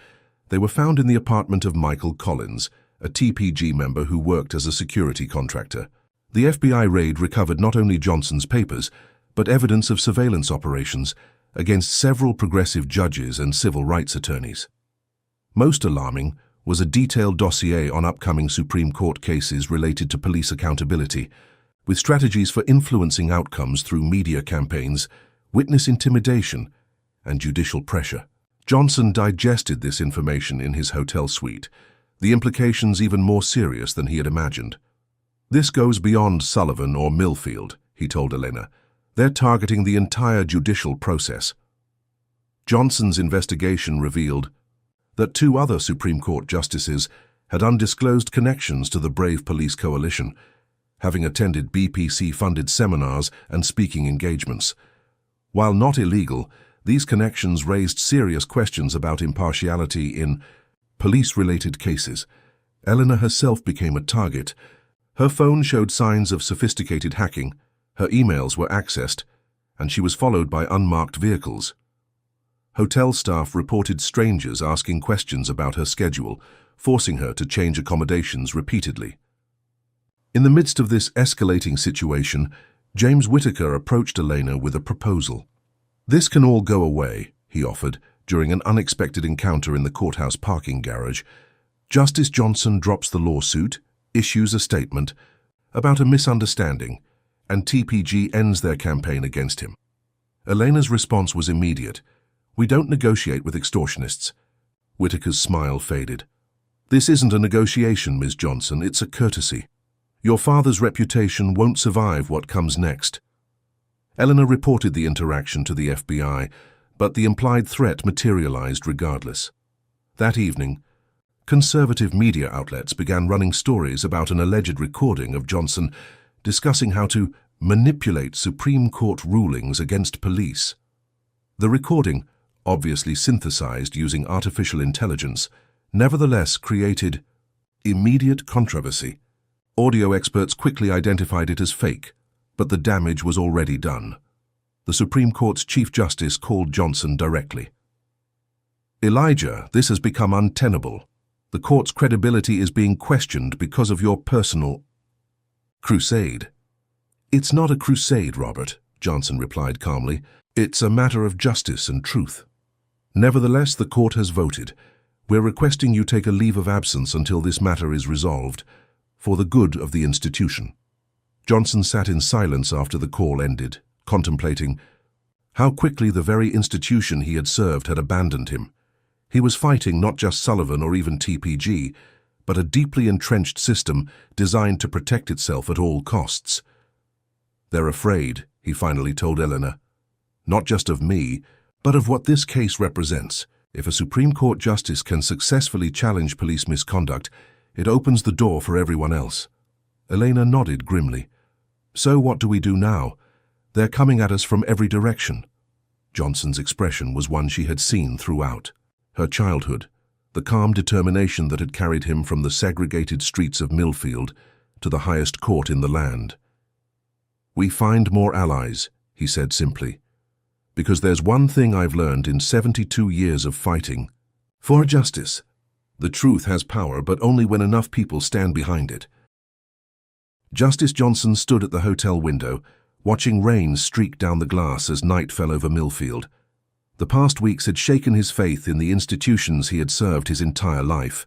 They were found in the apartment of Michael Collins, a TPG member who worked as a security contractor. The FBI raid recovered not only Johnson's papers, but evidence of surveillance operations against several progressive judges and civil rights attorneys. Most alarming was a detailed dossier on upcoming Supreme Court cases related to police accountability, with strategies for influencing outcomes through media campaigns, witness intimidation, and judicial pressure. Johnson digested this information in his hotel suite, the implications even more serious than he had imagined. "This goes beyond Sullivan or Millfield," he told Elena. "They're targeting the entire judicial process." Johnson's investigation revealed that 2 other Supreme Court justices had undisclosed connections to the Brave Police Coalition, having attended BPC-funded seminars and speaking engagements. While not illegal, these connections raised serious questions about impartiality in police-related cases. Elena herself became a target. Her phone showed signs of sophisticated hacking, her emails were accessed, and she was followed by unmarked vehicles. Hotel staff reported strangers asking questions about her schedule, forcing her to change accommodations repeatedly. In the midst of this escalating situation, James Whitaker approached Elena with a proposal. "This can all go away," he offered, during an unexpected encounter in the courthouse parking garage. Justice Johnson drops the lawsuit, issues a statement about a misunderstanding, and TPG ends their campaign against him. Elena's response was immediate. "We don't negotiate with extortionists." Whitaker's smile faded. "This isn't a negotiation, Ms. Johnson, it's a courtesy. Your father's reputation won't survive what comes next." Elena reported the interaction to the FBI, but the implied threat materialized regardless. That evening, conservative media outlets began running stories about an alleged recording of Johnson discussing how to manipulate Supreme Court rulings against police. The recording, obviously synthesized using artificial intelligence, nevertheless created immediate controversy. Audio experts quickly identified it as fake, but the damage was already done. The Supreme Court's Chief Justice called Johnson directly. "Elijah, this has become untenable. The court's credibility is being questioned because of your personal crusade." "It's not a crusade, Robert," Johnson replied calmly. "It's a matter of justice and truth. Nevertheless, the court has voted. We're requesting you take a leave of absence until this matter is resolved, for the good of the institution." Johnson sat in silence after the call ended, contemplating how quickly the very institution he had served had abandoned him. He was fighting not just Sullivan or even TPG, but a deeply entrenched system designed to protect itself at all costs. "They're afraid," he finally told Elena, "not just of me, but of what this case represents. If a Supreme Court justice can successfully challenge police misconduct, it opens the door for everyone else." Elena nodded grimly. "So what do we do now? They're coming at us from every direction." Johnson's expression was one she had seen throughout. Her childhood, the calm determination that had carried him from the segregated streets of Millfield to the highest court in the land. "We find more allies," he said simply, "because there's one thing I've learned in 72 years of fighting for justice. The truth has power, but only when enough people stand behind it." Justice Johnson stood at the hotel window, watching rain streak down the glass as night fell over Millfield. The past weeks had shaken his faith in the institutions he had served his entire life.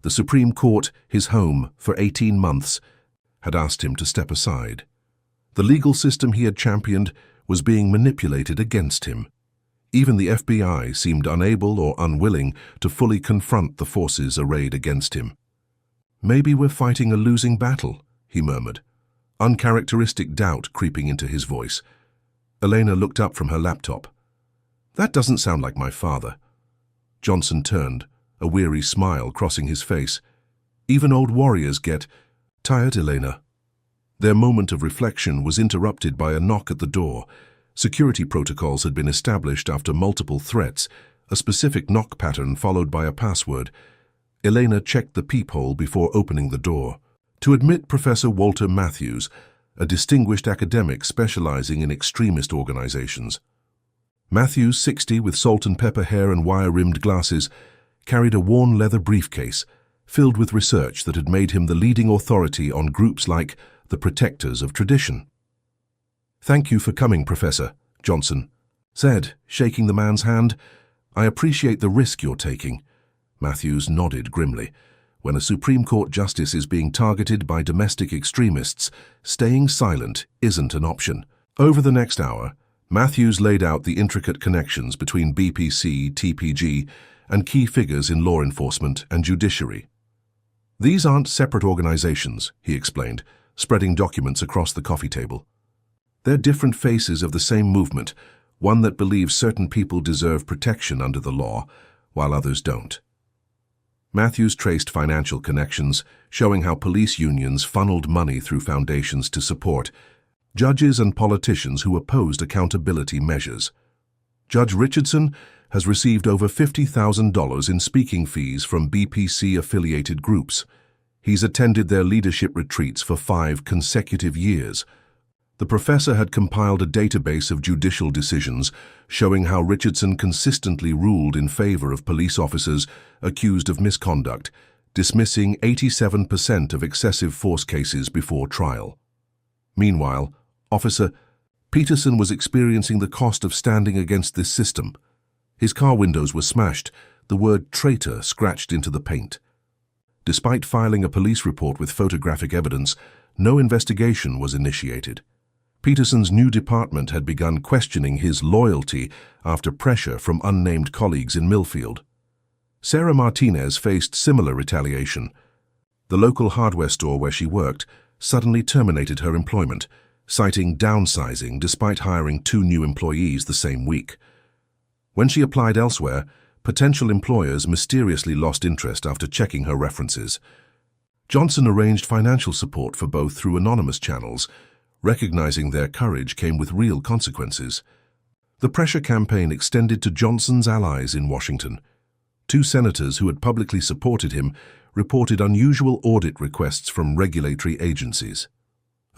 The Supreme Court, his home for 18 months, had asked him to step aside. The legal system he had championed was being manipulated against him. Even the FBI seemed unable or unwilling to fully confront the forces arrayed against him. "Maybe we're fighting a losing battle," he murmured, uncharacteristic doubt creeping into his voice. Elena looked up from her laptop. "That doesn't sound like my father." Johnson turned, a weary smile crossing his face. "Even old warriors get tired, Elena." Their moment of reflection was interrupted by a knock at the door. Security protocols had been established after multiple threats, a specific knock pattern followed by a password. Elena checked the peephole before opening the door. To admit Professor Walter Matthews, a distinguished academic specializing in extremist organizations. Matthews, 60, with salt and pepper hair and wire-rimmed glasses, carried a worn leather briefcase filled with research that had made him the leading authority on groups like the Protectors of Tradition. "Thank you for coming, Professor," Johnson said, shaking the man's hand. "I appreciate the risk you're taking." Matthews nodded grimly. When a Supreme Court justice is being targeted by domestic extremists, staying silent isn't an option. Over the next hour, Matthews laid out the intricate connections between BPC, TPG, and key figures in law enforcement and judiciary. "These aren't separate organizations," he explained, spreading documents across the coffee table. "They're different faces of the same movement, one that believes certain people deserve protection under the law, while others don't." Matthews traced financial connections, showing how police unions funneled money through foundations to support judges and politicians who opposed accountability measures. Judge Richardson has received over $50,000 in speaking fees from BPC-affiliated groups. He's attended their leadership retreats for 5 consecutive years. The professor had compiled a database of judicial decisions showing how Richardson consistently ruled in favor of police officers accused of misconduct, dismissing 87% of excessive force cases before trial. Meanwhile, Officer Peterson was experiencing the cost of standing against this system. His car windows were smashed, the word traitor scratched into the paint. Despite filing a police report with photographic evidence, no investigation was initiated. Peterson's new department had begun questioning his loyalty after pressure from unnamed colleagues in Millfield. Sarah Martinez faced similar retaliation. The local hardware store where she worked suddenly terminated her employment, citing downsizing despite hiring 2 new employees the same week. When she applied elsewhere, potential employers mysteriously lost interest after checking her references. Johnson arranged financial support for both through anonymous channels, recognizing their courage came with real consequences. The pressure campaign extended to Johnson's allies in Washington. 2 senators who had publicly supported him reported unusual audit requests from regulatory agencies.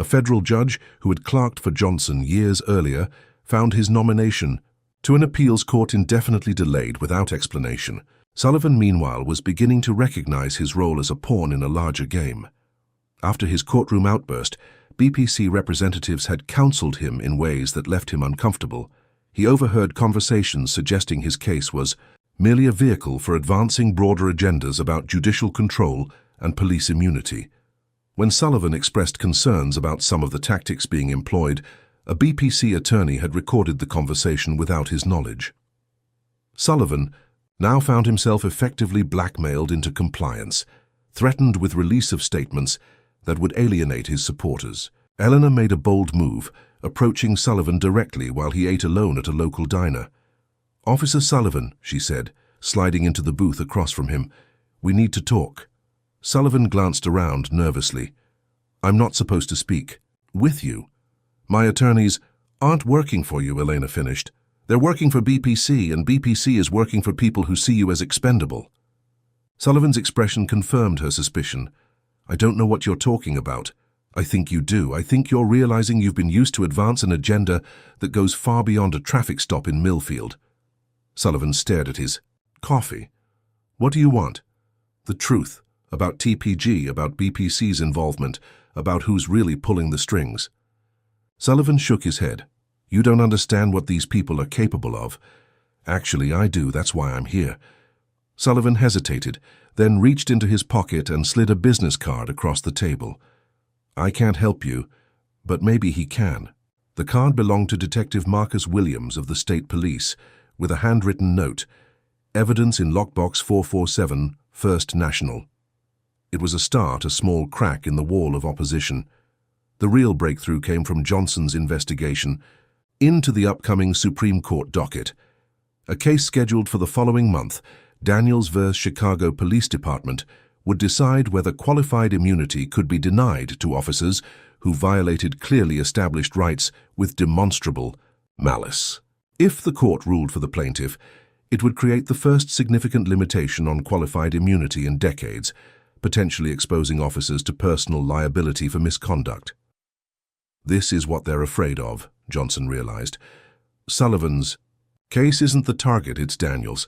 A federal judge who had clerked for Johnson years earlier found his nomination to an appeals court indefinitely delayed without explanation. Sullivan, meanwhile, was beginning to recognize his role as a pawn in a larger game. After his courtroom outburst, BPC representatives had counseled him in ways that left him uncomfortable. He overheard conversations suggesting his case was merely a vehicle for advancing broader agendas about judicial control and police immunity. When Sullivan expressed concerns about some of the tactics being employed, a BPC attorney had recorded the conversation without his knowledge. Sullivan now found himself effectively blackmailed into compliance, threatened with release of statements that would alienate his supporters. Eleanor made a bold move, approaching Sullivan directly while he ate alone at a local diner. "Officer Sullivan," she said, sliding into the booth across from him, "we need to talk." Sullivan glanced around nervously. "I'm not supposed to speak. With you." "My attorneys aren't working for you," Elena finished. "They're working for BPC, and BPC is working for people who see you as expendable." Sullivan's expression confirmed her suspicion. "I don't know what you're talking about." "I think you do. I think you're realizing you've been used to advance an agenda that goes far beyond a traffic stop in Millfield." Sullivan stared at his coffee. "What do you want?" "The truth. About TPG, about BPC's involvement, about who's really pulling the strings." Sullivan shook his head. "You don't understand what these people are capable of." "Actually, I do. That's why I'm here." Sullivan hesitated, then reached into his pocket and slid a business card across the table. "I can't help you, but maybe he can." The card belonged to Detective Marcus Williams of the State Police, with a handwritten note, "Evidence in Lockbox 447, First National." It was a start, a small crack in the wall of opposition. The real breakthrough came from Johnson's investigation into the upcoming Supreme Court docket. A case scheduled for the following month, Daniels v. Chicago Police Department, would decide whether qualified immunity could be denied to officers who violated clearly established rights with demonstrable malice. If the court ruled for the plaintiff, it would create the first significant limitation on qualified immunity in decades, potentially exposing officers to personal liability for misconduct. This is what they're afraid of, Johnson realized. Sullivan's Case isn't the target, it's Daniels.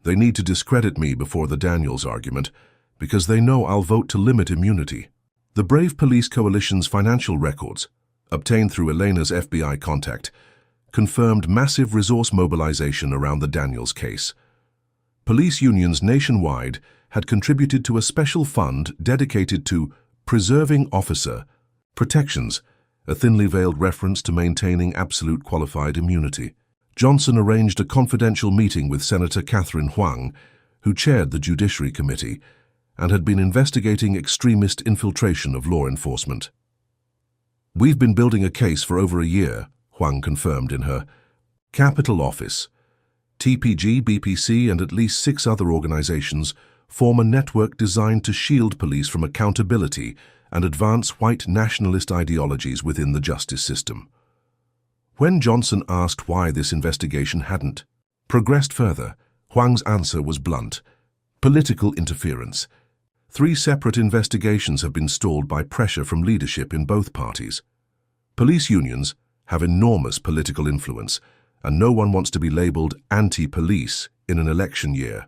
They need to discredit me before the Daniels argument, because they know I'll vote to limit immunity. The Brave Police Coalition's financial records, obtained through Elena's FBI contact, confirmed massive resource mobilization around the Daniels case. Police unions nationwide had contributed to a special fund dedicated to preserving officer protections, a thinly veiled reference to maintaining absolute qualified immunity. Johnson arranged a confidential meeting with Senator Catherine Huang, who chaired the Judiciary Committee and had been investigating extremist infiltration of law enforcement. "We've been building a case for over a year," Huang confirmed in her Capitol office. TPG, BPC, and at least 6 other organizations form a network designed to shield police from accountability and advance white nationalist ideologies within the justice system. When Johnson asked why this investigation hadn't progressed further, Huang's answer was blunt: political interference. 3 separate investigations have been stalled by pressure from leadership in both parties. Police unions have enormous political influence, and no one wants to be labeled anti-police in an election year.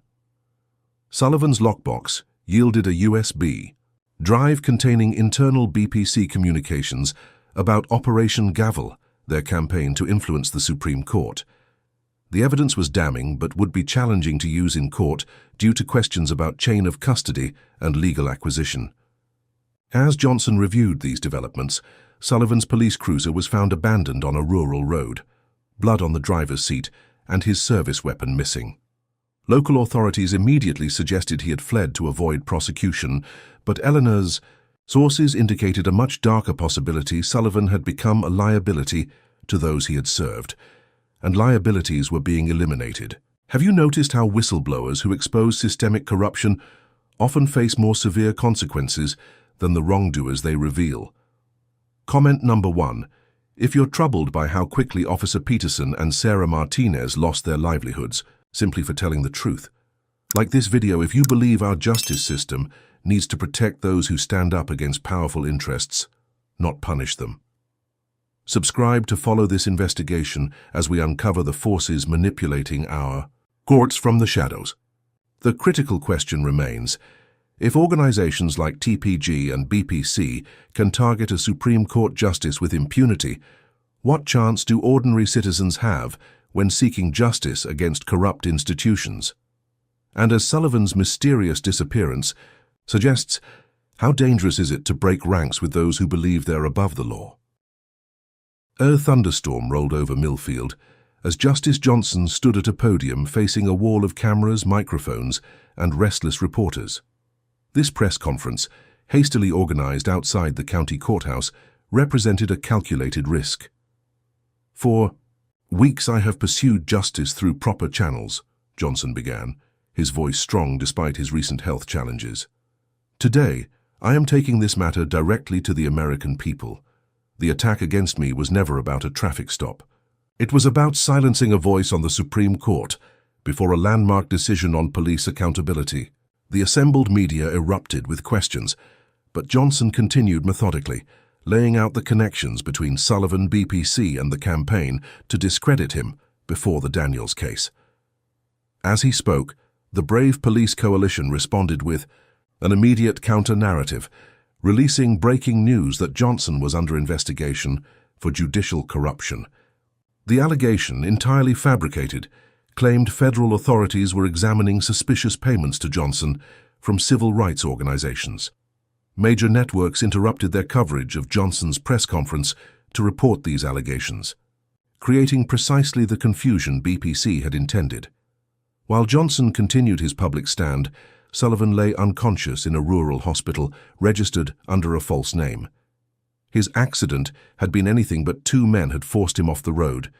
Sullivan's lockbox yielded a USB drive containing internal BPC communications about Operation Gavel, their campaign to influence the Supreme Court. The evidence was damning but would be challenging to use in court due to questions about chain of custody and legal acquisition. As Johnson reviewed these developments, Sullivan's police cruiser was found abandoned on a rural road, blood on the driver's seat, and his service weapon missing. Local authorities immediately suggested he had fled to avoid prosecution, but Eleanor's sources indicated a much darker possibility: Sullivan had become a liability to those he had served, and liabilities were being eliminated. Have you noticed how whistleblowers who expose systemic corruption often face more severe consequences than the wrongdoers they reveal? Comment number 1. If you're troubled by how quickly Officer Peterson and Sarah Martinez lost their livelihoods simply for telling the truth, like this video if you believe our justice system needs to protect those who stand up against powerful interests, not punish them. Subscribe to follow this investigation as we uncover the forces manipulating our courts from the shadows. The critical question remains: if organizations like TPG and BPC can target a Supreme Court justice with impunity, what chance do ordinary citizens have when seeking justice against corrupt institutions? And as Sullivan's mysterious disappearance suggests, how dangerous is it to break ranks with those who believe they're above the law? A thunderstorm rolled over Millfield as Justice Johnson stood at a podium facing a wall of cameras, microphones, and restless reporters. This press conference, hastily organized outside the county courthouse, represented a calculated risk. "For weeks I have pursued justice through proper channels," Johnson began, his voice strong despite his recent health challenges. "Today, I am taking this matter directly to the American people. The attack against me was never about a traffic stop. It was about silencing a voice on the Supreme Court before a landmark decision on police accountability." The assembled media erupted with questions, but Johnson continued methodically, laying out the connections between Sullivan, BPC, and the campaign to discredit him before the Daniels case. As he spoke, the Brave Police Coalition responded with an immediate counter-narrative, releasing breaking news that Johnson was under investigation for judicial corruption. The allegation, entirely fabricated, claimed federal authorities were examining suspicious payments to Johnson from civil rights organizations. Major networks interrupted their coverage of Johnson's press conference to report these allegations, creating precisely the confusion BPC had intended. While Johnson continued his public stand, Sullivan lay unconscious in a rural hospital registered under a false name. His accident had been anything but 2 men had forced him off the road,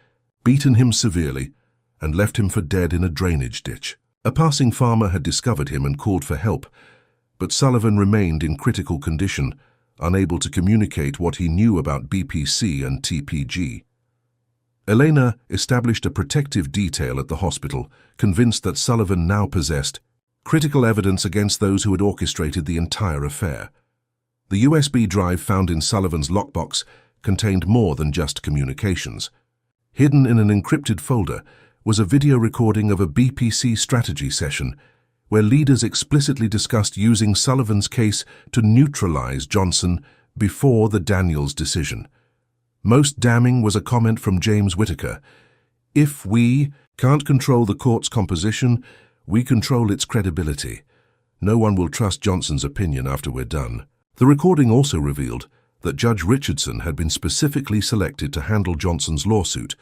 beaten him severely, and left him for dead in a drainage ditch. A passing farmer had discovered him and called for help, but Sullivan remained in critical condition, unable to communicate what he knew about BPC and TPG. Elena established a protective detail at the hospital, convinced that Sullivan now possessed critical evidence against those who had orchestrated the entire affair. The USB drive found in Sullivan's lockbox contained more than just communications. Hidden in an encrypted folder was a video recording of a BPC strategy session where leaders explicitly discussed using Sullivan's case to neutralize Johnson before the Daniels decision. Most damning was a comment from James Whittaker. "If we can't control the court's composition, we control its credibility. No one will trust Johnson's opinion after we're done." The recording also revealed that Judge Richardson had been specifically selected to handle Johnson's lawsuit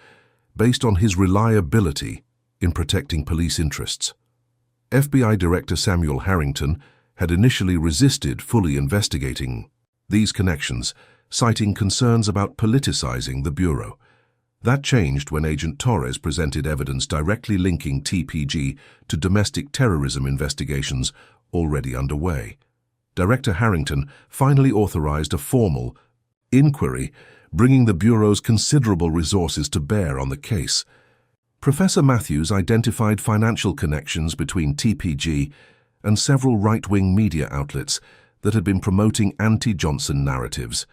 based on his reliability in protecting police interests. FBI Director Samuel Harrington had initially resisted fully investigating these connections, citing concerns about politicizing the Bureau. That changed when Agent Torres presented evidence directly linking TPG to domestic terrorism investigations already underway. Director Harrington finally authorized a formal inquiry, bringing the Bureau's considerable resources to bear on the case. Professor Matthews identified financial connections between TPG and several right-wing media outlets that had been promoting anti-Johnson narratives.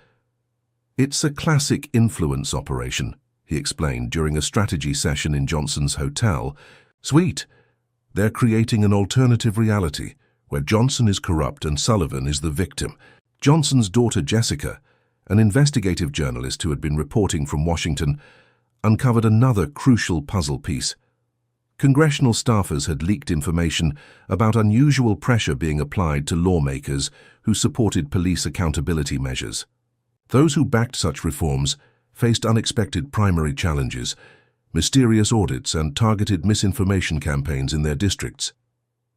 "It's a classic influence operation," he explained during a strategy session in Johnson's hotel. "Sweet. They're creating an alternative reality where Johnson is corrupt and Sullivan is the victim." Johnson's daughter Jessica, an investigative journalist who had been reporting from Washington, uncovered another crucial puzzle piece. Congressional staffers had leaked information about unusual pressure being applied to lawmakers who supported police accountability measures. Those who backed such reforms faced unexpected primary challenges, mysterious audits, and targeted misinformation campaigns in their districts.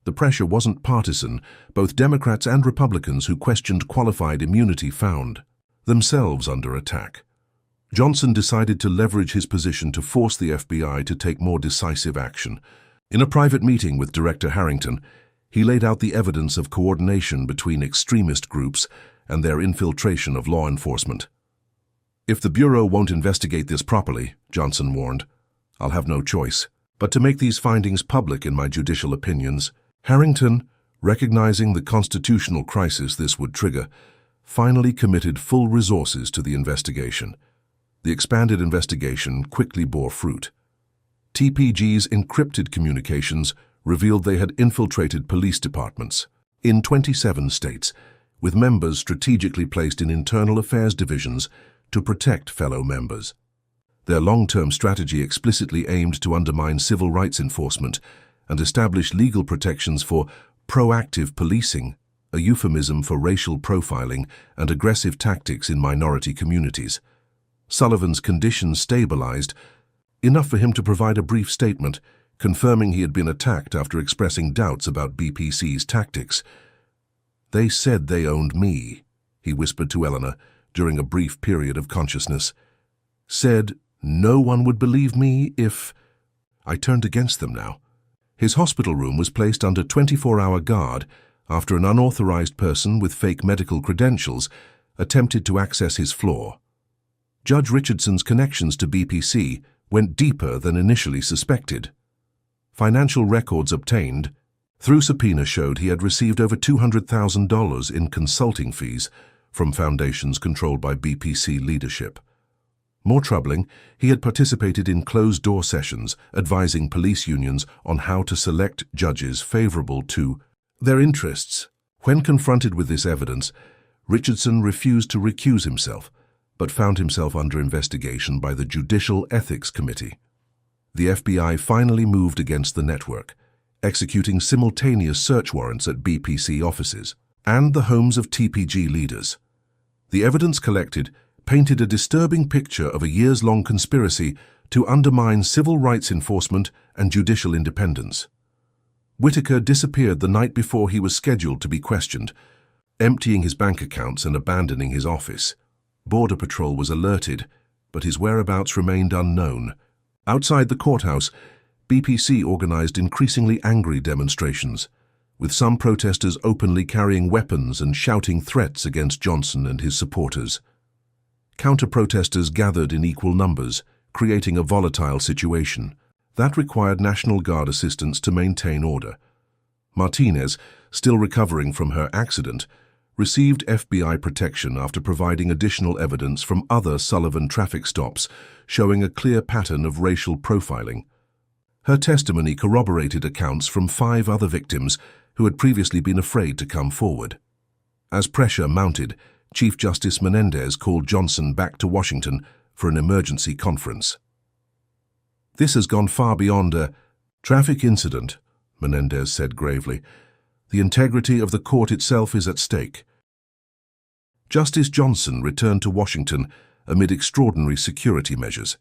The pressure wasn't partisan. Both Democrats and Republicans who questioned qualified immunity found themselves under attack. Johnson decided to leverage his position to force the FBI to take more decisive action. In a private meeting with Director Harrington, he laid out the evidence of coordination between extremist groups and their infiltration of law enforcement. "If the Bureau won't investigate this properly," Johnson warned, "I'll have no choice but to make these findings public in my judicial opinions." Harrington, recognizing the constitutional crisis this would trigger, finally committed full resources to the investigation. The expanded investigation quickly bore fruit. TPG's encrypted communications revealed they had infiltrated police departments in 27 states, with members strategically placed in internal affairs divisions to protect fellow members. Their long-term strategy explicitly aimed to undermine civil rights enforcement and establish legal protections for proactive policing, a euphemism for racial profiling and aggressive tactics in minority communities. Sullivan's condition stabilized, enough for him to provide a brief statement, confirming he had been attacked after expressing doubts about BPC's tactics. "They said they owned me," he whispered to Eleanor during a brief period of consciousness. "Said no one would believe me if I turned against them now." His hospital room was placed under 24-hour guard after an unauthorized person with fake medical credentials attempted to access his floor. Judge Richardson's connections to BPC went deeper than initially suspected. Financial records obtained through subpoena showed he had received over $200,000 in consulting fees from foundations controlled by BPC leadership. More troubling, he had participated in closed-door sessions advising police unions on how to select judges favorable to their interests. When confronted with this evidence, Richardson refused to recuse himself, but found himself under investigation by the Judicial Ethics Committee. The FBI finally moved against the network, executing simultaneous search warrants at BPC offices and the homes of TPG leaders. The evidence collected painted a disturbing picture of a years-long conspiracy to undermine civil rights enforcement and judicial independence. Whittaker disappeared the night before he was scheduled to be questioned, emptying his bank accounts and abandoning his office. Border Patrol was alerted, but his whereabouts remained unknown. Outside the courthouse, BPC organized increasingly angry demonstrations, with some protesters openly carrying weapons and shouting threats against Johnson and his supporters. Counter-protesters gathered in equal numbers, creating a volatile situation. That required National Guard assistance to maintain order. Martinez, still recovering from her accident, received FBI protection after providing additional evidence from other Sullivan traffic stops showing a clear pattern of racial profiling. Her testimony corroborated accounts from 5 other victims who had previously been afraid to come forward. As pressure mounted, Chief Justice Menendez called Johnson back to Washington for an emergency conference. "This has gone far beyond a traffic incident," Menendez said gravely. "The integrity of the court itself is at stake." Justice Johnson returned to Washington amid extraordinary security measures.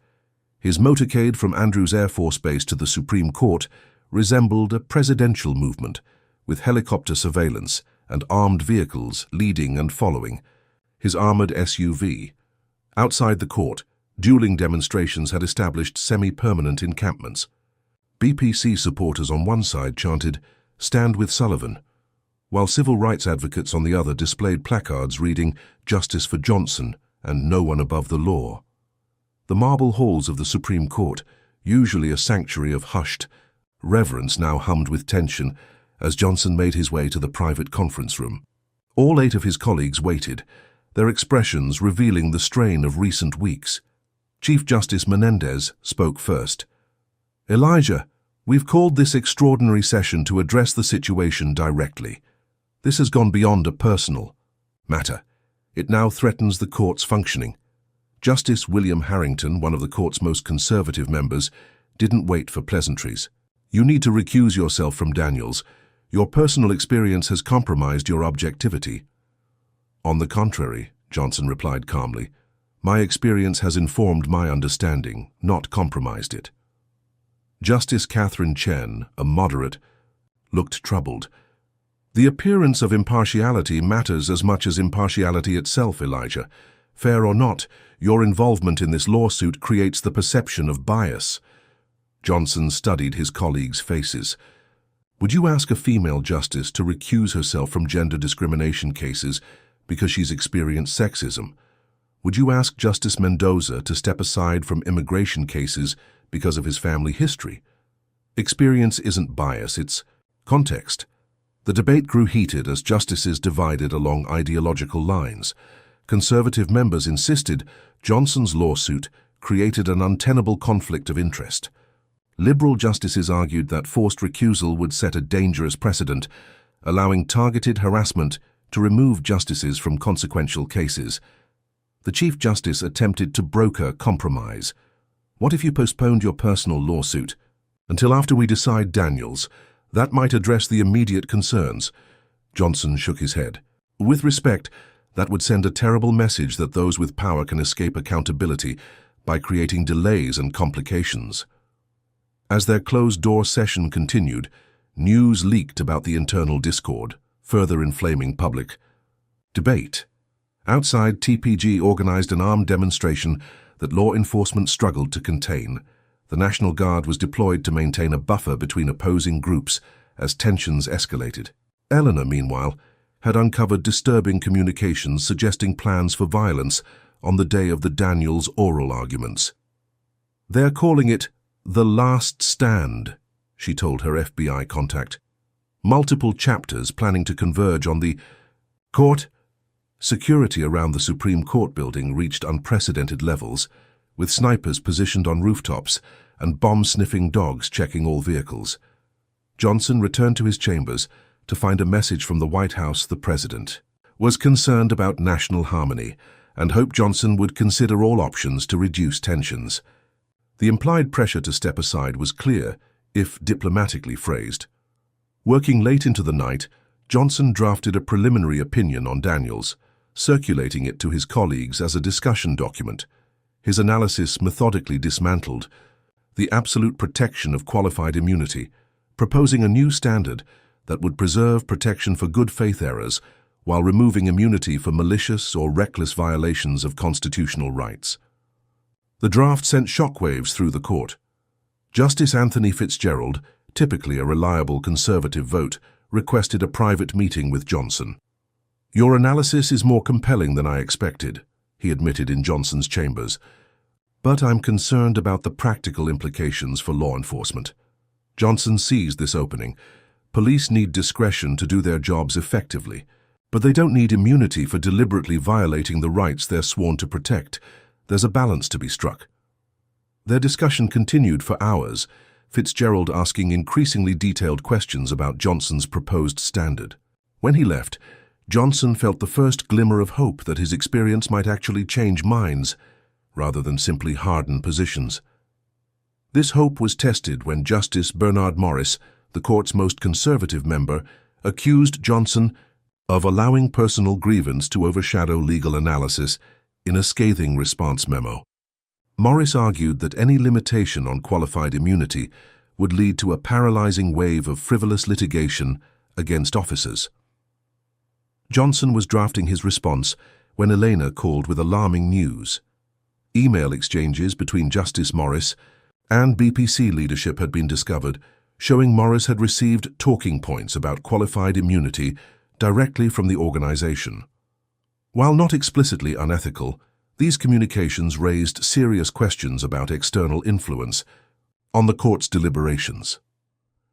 His motorcade from Andrews Air Force Base to the Supreme Court resembled a presidential movement, with helicopter surveillance and armed vehicles leading and following. His armored SUV. Outside the court, dueling demonstrations had established semi-permanent encampments. BPC supporters on one side chanted, "Stand with Sullivan," while civil rights advocates on the other displayed placards reading, "Justice for Johnson" and "No one above the law." The marble halls of the Supreme Court, usually a sanctuary of hushed reverence, now hummed with tension as Johnson made his way to the private conference room. All 8 of his colleagues waited, their expressions revealing the strain of recent weeks. Chief Justice Menendez spoke first. "Elijah, we've called this extraordinary session to address the situation directly. This has gone beyond a personal matter. It now threatens the court's functioning." Justice William Harrington, one of the court's most conservative members, didn't wait for pleasantries. "You need to recuse yourself from Daniels. Your personal experience has compromised your objectivity." "On the contrary," Johnson replied calmly, "my experience has informed my understanding, not compromised it." Justice Catherine Chen, a moderate, looked troubled. "The appearance of impartiality matters as much as impartiality itself, Elijah. Fair or not, your involvement in this lawsuit creates the perception of bias." Johnson studied his colleagues' faces. "Would you ask a female justice to recuse herself from gender discrimination cases because she's experienced sexism? Would you ask Justice Mendoza to step aside from immigration cases because of his family history? Experience isn't bias, it's context." The debate grew heated as justices divided along ideological lines. Conservative members insisted Johnson's lawsuit created an untenable conflict of interest. Liberal justices argued that forced recusal would set a dangerous precedent, allowing targeted harassment to remove justices from consequential cases. The Chief Justice attempted to broker compromise. "What if you postponed your personal lawsuit until after we decide Daniels? That might address the immediate concerns." Johnson shook his head. "With respect, that would send a terrible message that those with power can escape accountability by creating delays and complications." As their closed-door session continued, news leaked about the internal discord, further inflaming public debate. Outside, TPG organized an armed demonstration that law enforcement struggled to contain. The National Guard was deployed to maintain a buffer between opposing groups as tensions escalated. Eleanor, meanwhile, had uncovered disturbing communications suggesting plans for violence on the day of the Daniels oral arguments. "They're calling it the last stand," she told her FBI contact. "Multiple chapters planning to converge on the court." Security around the Supreme Court building reached unprecedented levels, with snipers positioned on rooftops and bomb-sniffing dogs checking all vehicles. Johnson returned to his chambers to find a message from the White House. The president was concerned about national harmony and hoped Johnson would consider all options to reduce tensions. The implied pressure to step aside was clear, if diplomatically phrased. Working late into the night, Johnson drafted a preliminary opinion on Daniels, circulating it to his colleagues as a discussion document. His analysis methodically dismantled the absolute protection of qualified immunity, proposing a new standard that would preserve protection for good faith errors while removing immunity for malicious or reckless violations of constitutional rights. The draft sent shockwaves through the court. Justice Anthony Fitzgerald, typically a reliable conservative vote, requested a private meeting with Johnson. "Your analysis is more compelling than I expected," he admitted in Johnson's chambers. "But I'm concerned about the practical implications for law enforcement." Johnson seized this opening. Police need discretion to do their jobs effectively, but they don't need immunity for deliberately violating the rights they're sworn to protect. There's a balance to be struck. Their discussion continued for hours, Fitzgerald asking increasingly detailed questions about Johnson's proposed standard. When he left, Johnson felt the first glimmer of hope that his experience might actually change minds, rather than simply harden positions. This hope was tested when Justice Bernard Morris, the court's most conservative member, accused Johnson of allowing personal grievance to overshadow legal analysis in a scathing response memo. Morris argued that any limitation on qualified immunity would lead to a paralyzing wave of frivolous litigation against officers. Johnson was drafting his response when Elena called with alarming news. Email exchanges between Justice Morris and BPC leadership had been discovered, showing Morris had received talking points about qualified immunity directly from the organization. While not explicitly unethical, these communications raised serious questions about external influence on the court's deliberations.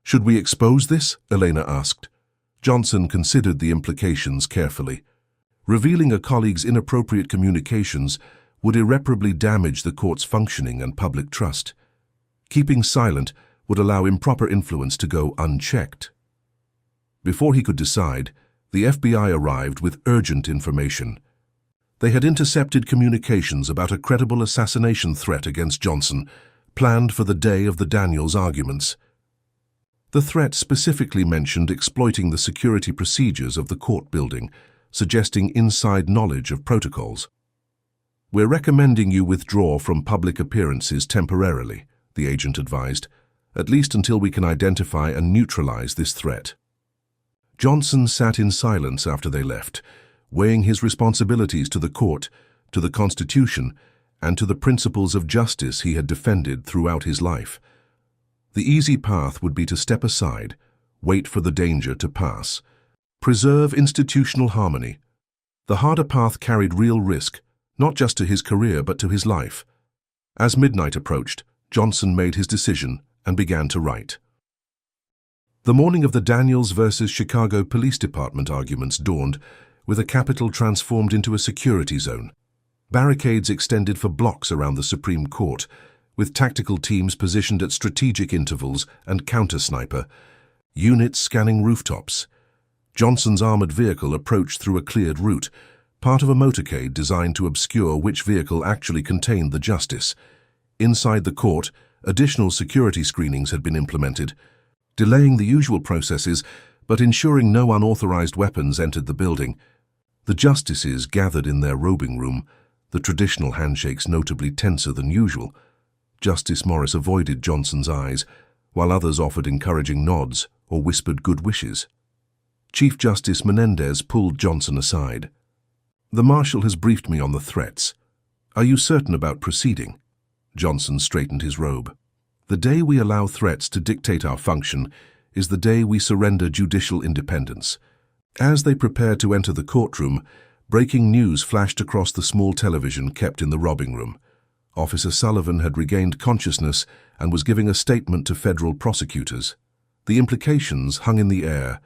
"Should we expose this?" Elena asked. Johnson considered the implications carefully. Revealing a colleague's inappropriate communications would irreparably damage the court's functioning and public trust. Keeping silent would allow improper influence to go unchecked. Before he could decide, the FBI arrived with urgent information. They had intercepted communications about a credible assassination threat against Johnson, planned for the day of the Daniels arguments. The threat specifically mentioned exploiting the security procedures of the court building, suggesting inside knowledge of protocols. "We're recommending you withdraw from public appearances temporarily," the agent advised, "at least until we can identify and neutralize this threat." Johnson sat in silence after they left, weighing his responsibilities to the court, to the Constitution, and to the principles of justice he had defended throughout his life. The easy path would be to step aside, wait for the danger to pass, preserve institutional harmony. The harder path carried real risk, not just to his career but to his life. As midnight approached, Johnson made his decision and began to write. The morning of the Daniels versus Chicago Police Department arguments dawned, with a Capitol transformed into a security zone. Barricades extended for blocks around the Supreme Court, with tactical teams positioned at strategic intervals and counter-sniper, units scanning rooftops. Johnson's armored vehicle approached through a cleared route, part of a motorcade designed to obscure which vehicle actually contained the justice. Inside the court, additional security screenings had been implemented, delaying the usual processes but ensuring no unauthorized weapons entered the building. The justices gathered in their robing room, the traditional handshakes notably tenser than usual. Justice Morris avoided Johnson's eyes, while others offered encouraging nods or whispered good wishes. Chief Justice Menendez pulled Johnson aside. "The marshal has briefed me on the threats. Are you certain about proceeding?" Johnson straightened his robe. "The day we allow threats to dictate our function is the day we surrender judicial independence." As they prepared to enter the courtroom, breaking news flashed across the small television kept in the robbing room. Officer Sullivan had regained consciousness and was giving a statement to federal prosecutors. The implications hung in the air.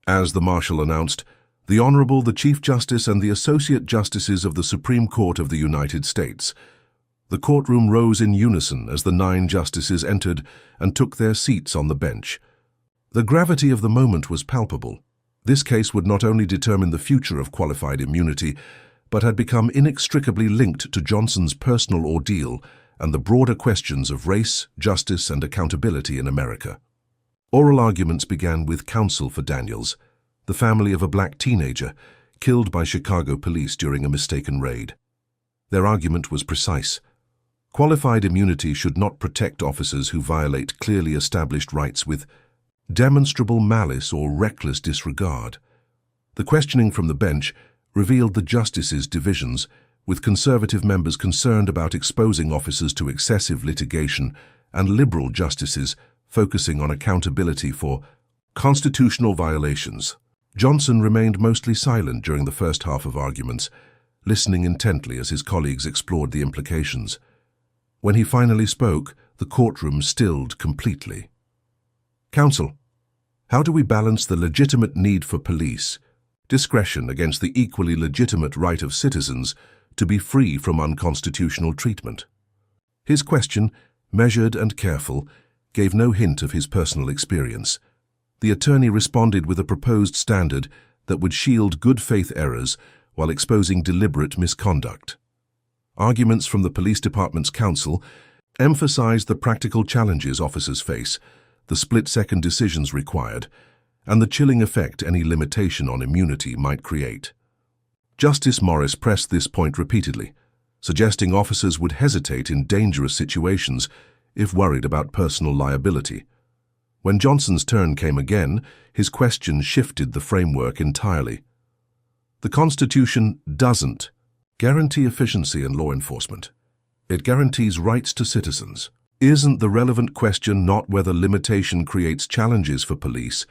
As the marshal announced, "The Honorable, the Chief Justice and the Associate Justices of the Supreme Court of the United States." The courtroom rose in unison as the 9 justices entered and took their seats on the bench. The gravity of the moment was palpable. This case would not only determine the future of qualified immunity, but had become inextricably linked to Johnson's personal ordeal and the broader questions of race, justice, and accountability in America. Oral arguments began with counsel for Daniels, the family of a black teenager killed by Chicago police during a mistaken raid. Their argument was precise. Qualified immunity should not protect officers who violate clearly established rights with demonstrable malice or reckless disregard. The questioning from the bench revealed the justices' divisions, with conservative members concerned about exposing officers to excessive litigation and liberal justices focusing on accountability for constitutional violations. Johnson remained mostly silent during the first half of arguments, listening intently as his colleagues explored the implications. When he finally spoke, the courtroom stilled completely. "Counsel, how do we balance the legitimate need for police discretion against the equally legitimate right of citizens to be free from unconstitutional treatment?" His question, measured and careful, gave no hint of his personal experience. The attorney responded with a proposed standard that would shield good faith errors while exposing deliberate misconduct. Arguments from the police department's counsel emphasized the practical challenges officers face, the split-second decisions required, and the chilling effect any limitation on immunity might create. Justice Morris pressed this point repeatedly, suggesting officers would hesitate in dangerous situations if worried about personal liability. When Johnson's turn came again, his question shifted the framework entirely. The Constitution doesn't guarantee efficiency in law enforcement. It guarantees rights to citizens. Isn't the relevant question not whether limitation creates challenges for police,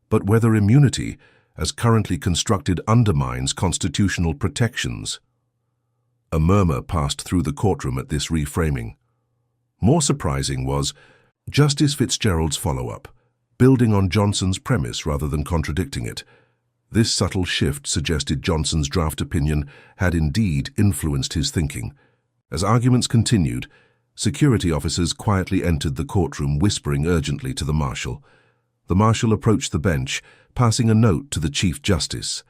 but whether immunity, as currently constructed, undermines constitutional protections? A murmur passed through the courtroom at this reframing. More surprising was Justice Fitzgerald's follow-up, building on Johnson's premise rather than contradicting it. This subtle shift suggested Johnson's draft opinion had indeed influenced his thinking. As arguments continued, security officers quietly entered the courtroom, whispering urgently to the marshal. The marshal approached the bench, passing a note to the Chief Justice.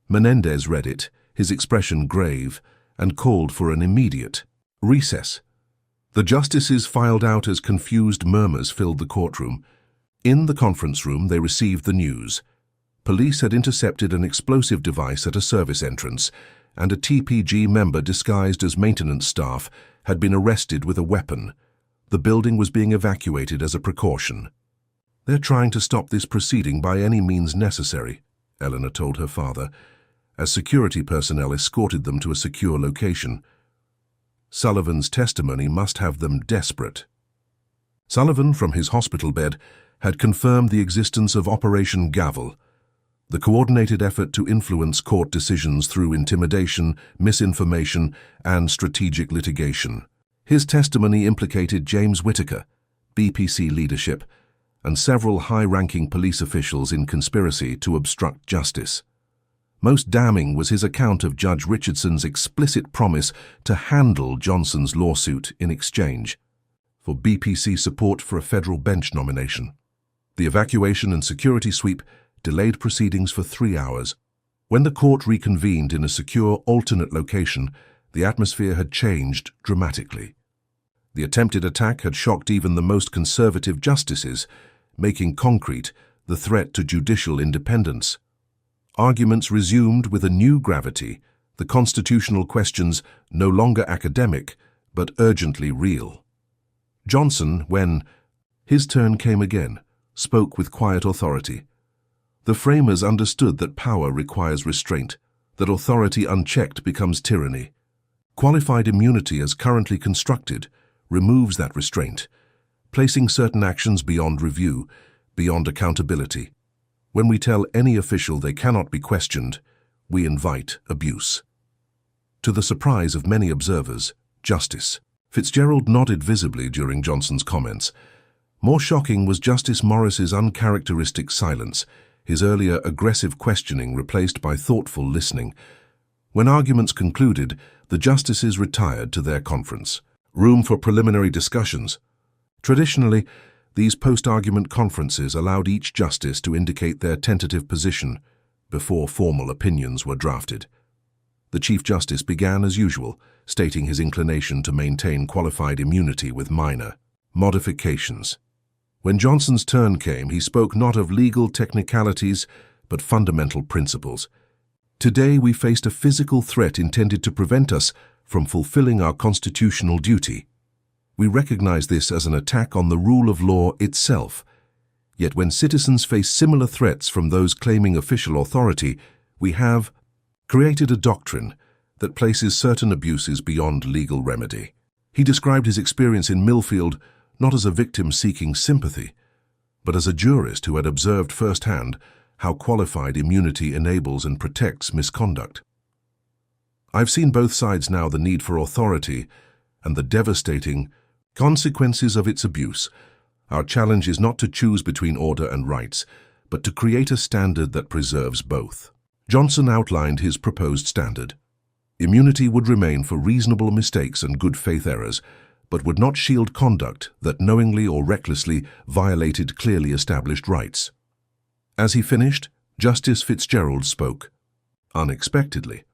Menendez read it, his expression grave, and called for an immediate recess. The justices filed out as confused murmurs filled the courtroom. In the conference room, they received the news. Police had intercepted an explosive device at a service entrance, and a TPG member disguised as maintenance staff had been arrested with a weapon. The building was being evacuated as a precaution. "They're trying to stop this proceeding by any means necessary," Eleanor told her father, as security personnel escorted them to a secure location. Sullivan's testimony must have them desperate. Sullivan, from his hospital bed, had confirmed the existence of Operation Gavel, the coordinated effort to influence court decisions through intimidation, misinformation, and strategic litigation. His testimony implicated James Whitaker, BPC leadership, and several high-ranking police officials in conspiracy to obstruct justice. Most damning was his account of Judge Richardson's explicit promise to handle Johnson's lawsuit in exchange for BPC support for a federal bench nomination. The evacuation and security sweep delayed proceedings for 3 hours. When the court reconvened in a secure alternate location, the atmosphere had changed dramatically. The attempted attack had shocked even the most conservative justices, making concrete the threat to judicial independence. Arguments resumed with a new gravity, the constitutional questions no longer academic, but urgently real. Johnson, when his turn came again, spoke with quiet authority. The framers understood that power requires restraint, that authority unchecked becomes tyranny. Qualified immunity, as currently constructed, removes that restraint, placing certain actions beyond review, beyond accountability. When we tell any official they cannot be questioned, we invite abuse. To the surprise of many observers, Justice Fitzgerald nodded visibly during Johnson's comments. More shocking was Justice Morris's uncharacteristic silence, his earlier aggressive questioning replaced by thoughtful listening. When arguments concluded, the justices retired to their conference room for preliminary discussions. Traditionally, these post-argument conferences allowed each justice to indicate their tentative position before formal opinions were drafted. The Chief Justice began as usual, stating his inclination to maintain qualified immunity with minor modifications. When Johnson's turn came, he spoke not of legal technicalities, but fundamental principles. Today we faced a physical threat intended to prevent us from fulfilling our constitutional duty. We recognize this as an attack on the rule of law itself. Yet when citizens face similar threats from those claiming official authority, we have created a doctrine that places certain abuses beyond legal remedy. He described his experience in Millfield not as a victim seeking sympathy, but as a jurist who had observed firsthand how qualified immunity enables and protects misconduct. "I've seen both sides now, the need for authority and the devastating consequences of its abuse. Our challenge is not to choose between order and rights, but to create a standard that preserves both." Johnson outlined his proposed standard. Immunity would remain for reasonable mistakes and good faith errors, but would not shield conduct that knowingly or recklessly violated clearly established rights. As he finished, Justice Fitzgerald spoke, unexpectedly.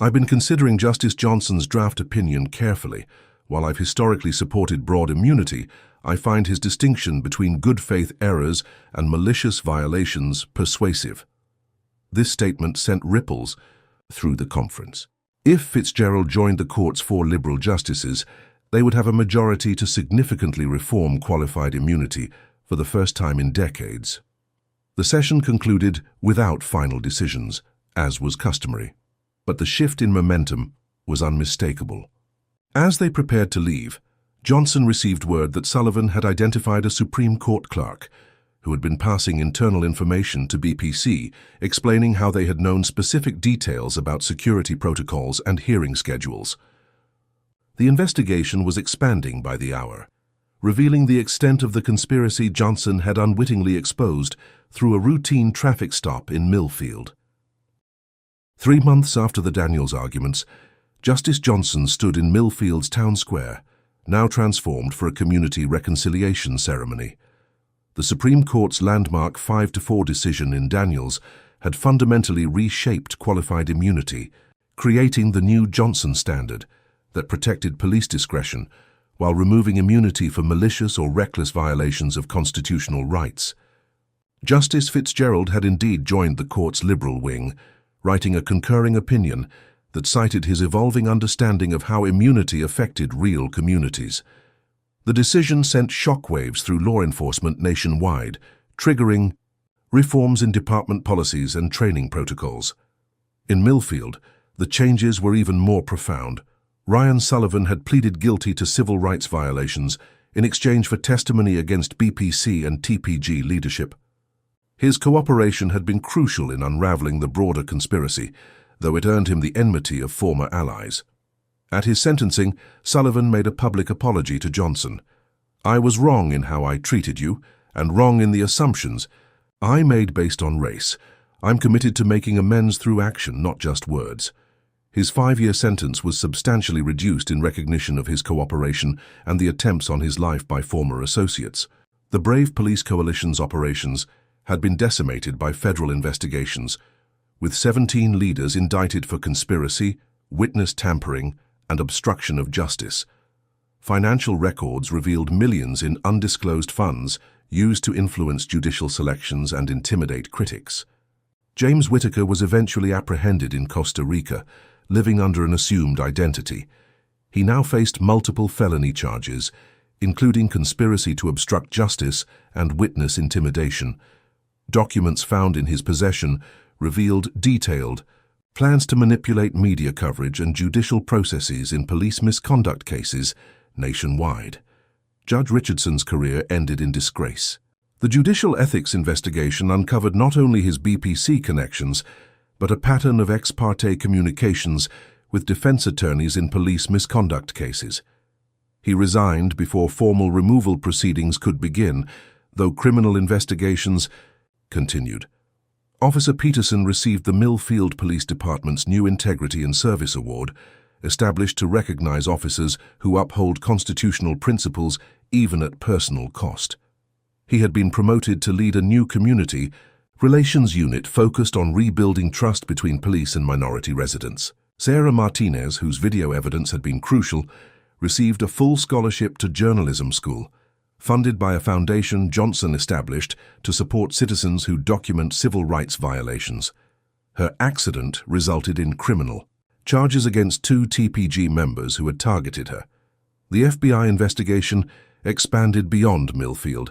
"I've been considering Justice Johnson's draft opinion carefully. While I've historically supported broad immunity, I find his distinction between good faith errors and malicious violations persuasive." This statement sent ripples through the conference. If Fitzgerald joined the court's 4 liberal justices, they would have a majority to significantly reform qualified immunity for the first time in decades. The session concluded without final decisions, as was customary. But the shift in momentum was unmistakable. As they prepared to leave, Johnson received word that Sullivan had identified a Supreme Court clerk who had been passing internal information to BPC, explaining how they had known specific details about security protocols and hearing schedules. The investigation was expanding by the hour, revealing the extent of the conspiracy Johnson had unwittingly exposed through a routine traffic stop in Millfield. 3 months after the Daniels arguments, Justice Johnson stood in Millfield's town square, now transformed for a community reconciliation ceremony. The Supreme Court's landmark 5-4 decision in Daniels had fundamentally reshaped qualified immunity, creating the new Johnson standard that protected police discretion while removing immunity for malicious or reckless violations of constitutional rights. Justice Fitzgerald had indeed joined the court's liberal wing, writing a concurring opinion that cited his evolving understanding of how immunity affected real communities. The decision sent shockwaves through law enforcement nationwide, triggering reforms in department policies and training protocols. In Millfield, the changes were even more profound. Ryan Sullivan had pleaded guilty to civil rights violations in exchange for testimony against BPC and TPG leadership. His cooperation had been crucial in unraveling the broader conspiracy, though it earned him the enmity of former allies. At his sentencing, Sullivan made a public apology to Johnson. "I was wrong in how I treated you, and wrong in the assumptions I made based on race. I'm committed to making amends through action, not just words." His 5-year sentence was substantially reduced in recognition of his cooperation and the attempts on his life by former associates. The Brave Police Coalition's operations had been decimated by federal investigations, with 17 leaders indicted for conspiracy, witness tampering, and obstruction of justice. Financial records revealed millions in undisclosed funds used to influence judicial selections and intimidate critics. James Whitaker was eventually apprehended in Costa Rica, living under an assumed identity. He now faced multiple felony charges, including conspiracy to obstruct justice and witness intimidation. Documents found in his possession revealed detailed plans to manipulate media coverage and judicial processes in police misconduct cases nationwide. Judge Richardson's career ended in disgrace. The judicial ethics investigation uncovered not only his BPC connections, but a pattern of ex parte communications with defense attorneys in police misconduct cases. He resigned before formal removal proceedings could begin, though criminal investigations continued. Officer Peterson received the Millfield Police Department's new Integrity and Service Award, established to recognize officers who uphold constitutional principles even at personal cost. He had been promoted to lead a new community relations unit focused on rebuilding trust between police and minority residents. Sarah Martinez, whose video evidence had been crucial, received a full scholarship to journalism school, funded by a foundation Johnson established to support citizens who document civil rights violations. Her accident resulted in criminal charges against 2 TPG members who had targeted her. The FBI investigation expanded beyond Millfield,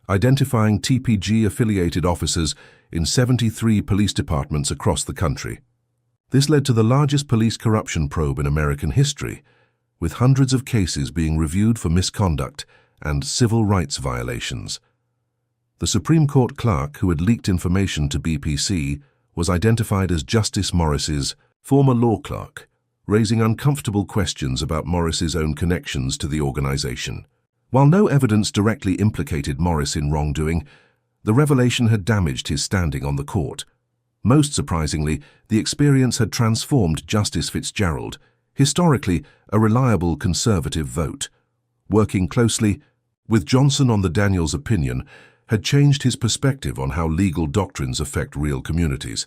identifying TPG-affiliated officers in 73 police departments across the country. This led to the largest police corruption probe in American history, with hundreds of cases being reviewed for misconduct and civil rights violations. The Supreme Court clerk who had leaked information to BPC was identified as Justice Morris's former law clerk, raising uncomfortable questions about Morris's own connections to the organization. While no evidence directly implicated Morris in wrongdoing, the revelation had damaged his standing on the court. Most surprisingly, the experience had transformed Justice Fitzgerald, historically a reliable conservative vote. Working closely with Johnson on the Daniels opinion had changed his perspective on how legal doctrines affect real communities.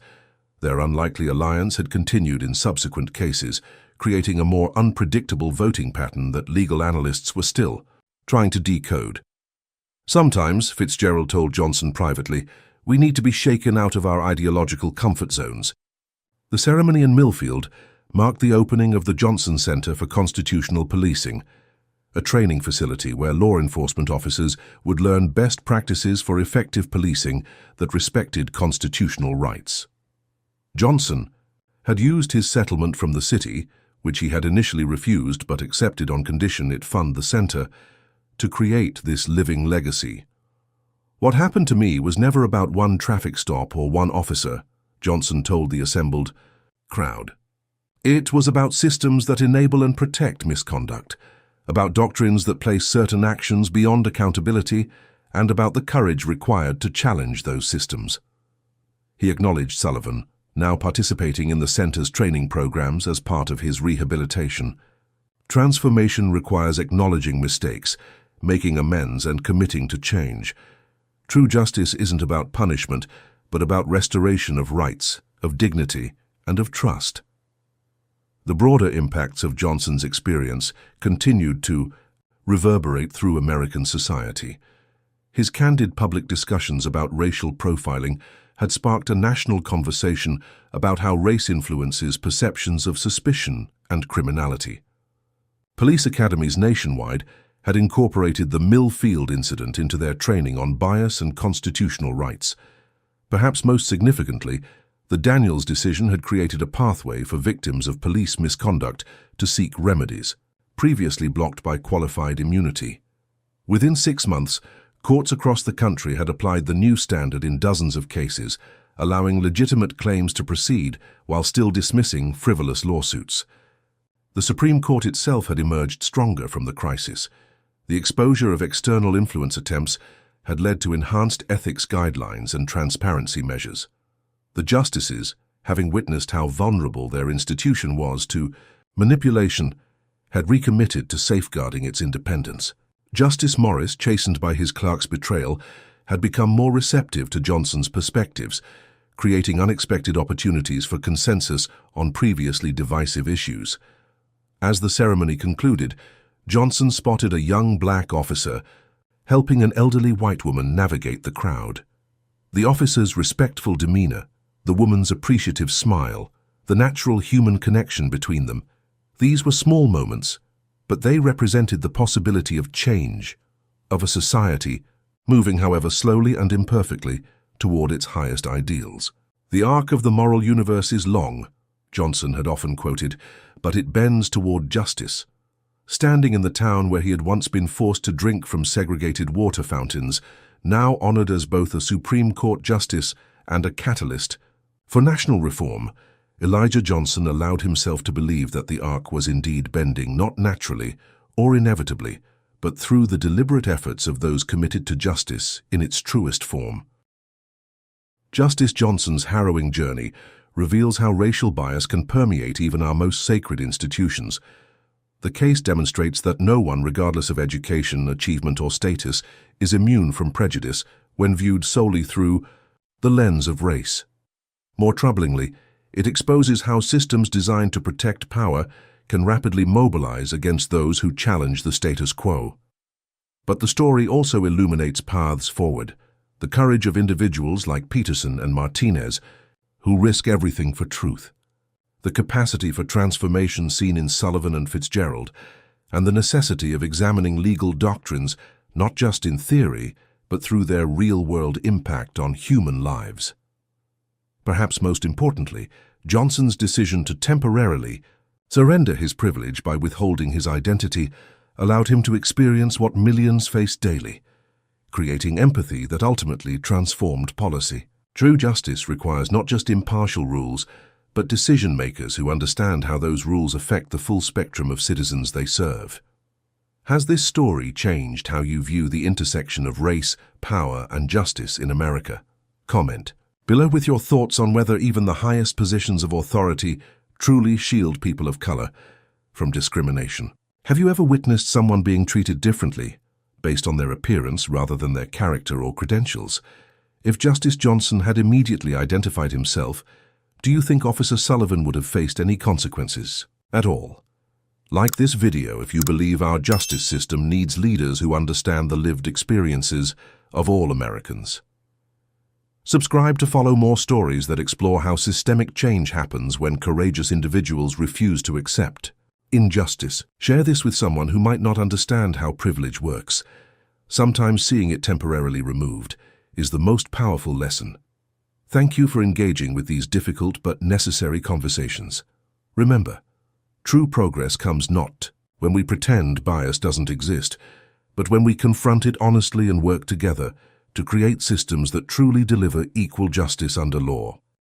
Their unlikely alliance had continued in subsequent cases, creating a more unpredictable voting pattern that legal analysts were still trying to decode. Sometimes, Fitzgerald told Johnson privately, we need to be shaken out of our ideological comfort zones. The ceremony in Millfield marked the opening of the Johnson Center for Constitutional Policing, a training facility where law enforcement officers would learn best practices for effective policing that respected constitutional rights. Johnson had used his settlement from the city, which he had initially refused but accepted on condition it fund the center, to create this living legacy. What happened to me was never about one traffic stop or one officer, Johnson told the assembled crowd. It was about systems that enable and protect misconduct, about doctrines that place certain actions beyond accountability, and about the courage required to challenge those systems. He acknowledged Sullivan, now participating in the center's training programs as part of his rehabilitation. Transformation requires acknowledging mistakes, making amends, and committing to change. True justice isn't about punishment, but about restoration of rights, of dignity, and of trust. The broader impacts of Johnson's experience continued to reverberate through American society. His candid public discussions about racial profiling had sparked a national conversation about how race influences perceptions of suspicion and criminality. Police academies nationwide had incorporated the Millfield incident into their training on bias and constitutional rights. Perhaps most significantly, the Daniels decision had created a pathway for victims of police misconduct to seek remedies, previously blocked by qualified immunity. Within 6 months, courts across the country had applied the new standard in dozens of cases, allowing legitimate claims to proceed while still dismissing frivolous lawsuits. The Supreme Court itself had emerged stronger from the crisis. The exposure of external influence attempts had led to enhanced ethics guidelines and transparency measures. The justices, having witnessed how vulnerable their institution was to manipulation, had recommitted to safeguarding its independence. Justice Morris, chastened by his clerk's betrayal, had become more receptive to Johnson's perspectives, creating unexpected opportunities for consensus on previously divisive issues. As the ceremony concluded, Johnson spotted a young black officer helping an elderly white woman navigate the crowd. The officer's respectful demeanor, the woman's appreciative smile, the natural human connection between them, these were small moments, but they represented the possibility of change, of a society moving, however slowly and imperfectly, toward its highest ideals. The arc of the moral universe is long, Johnson had often quoted, but it bends toward justice. Standing in the town where he had once been forced to drink from segregated water fountains, now honored as both a Supreme Court justice and a catalyst for national reform, Elijah Johnson allowed himself to believe that the arc was indeed bending not naturally or inevitably, but through the deliberate efforts of those committed to justice in its truest form. Justice Johnson's harrowing journey reveals how racial bias can permeate even our most sacred institutions. The case demonstrates that no one, regardless of education, achievement, or status, is immune from prejudice when viewed solely through the lens of race. More troublingly, it exposes how systems designed to protect power can rapidly mobilize against those who challenge the status quo. But the story also illuminates paths forward, the courage of individuals like Peterson and Martinez, who risk everything for truth, the capacity for transformation seen in Sullivan and Fitzgerald, and the necessity of examining legal doctrines not just in theory, but through their real-world impact on human lives. Perhaps most importantly, Johnson's decision to temporarily surrender his privilege by withholding his identity allowed him to experience what millions face daily, creating empathy that ultimately transformed policy. True justice requires not just impartial rules, but decision-makers who understand how those rules affect the full spectrum of citizens they serve. Has this story changed how you view the intersection of race, power, and justice in America? Comment below with your thoughts on whether even the highest positions of authority truly shield people of color from discrimination. Have you ever witnessed someone being treated differently, based on their appearance rather than their character or credentials? If Justice Johnson had immediately identified himself, do you think Officer Sullivan would have faced any consequences at all? Like this video if you believe our justice system needs leaders who understand the lived experiences of all Americans. Subscribe to follow more stories that explore how systemic change happens when courageous individuals refuse to accept injustice. Share this with someone who might not understand how privilege works. Sometimes seeing it temporarily removed is the most powerful lesson. Thank you for engaging with these difficult but necessary conversations. Remember, true progress comes not when we pretend bias doesn't exist, but when we confront it honestly and work together to create systems that truly deliver equal justice under law.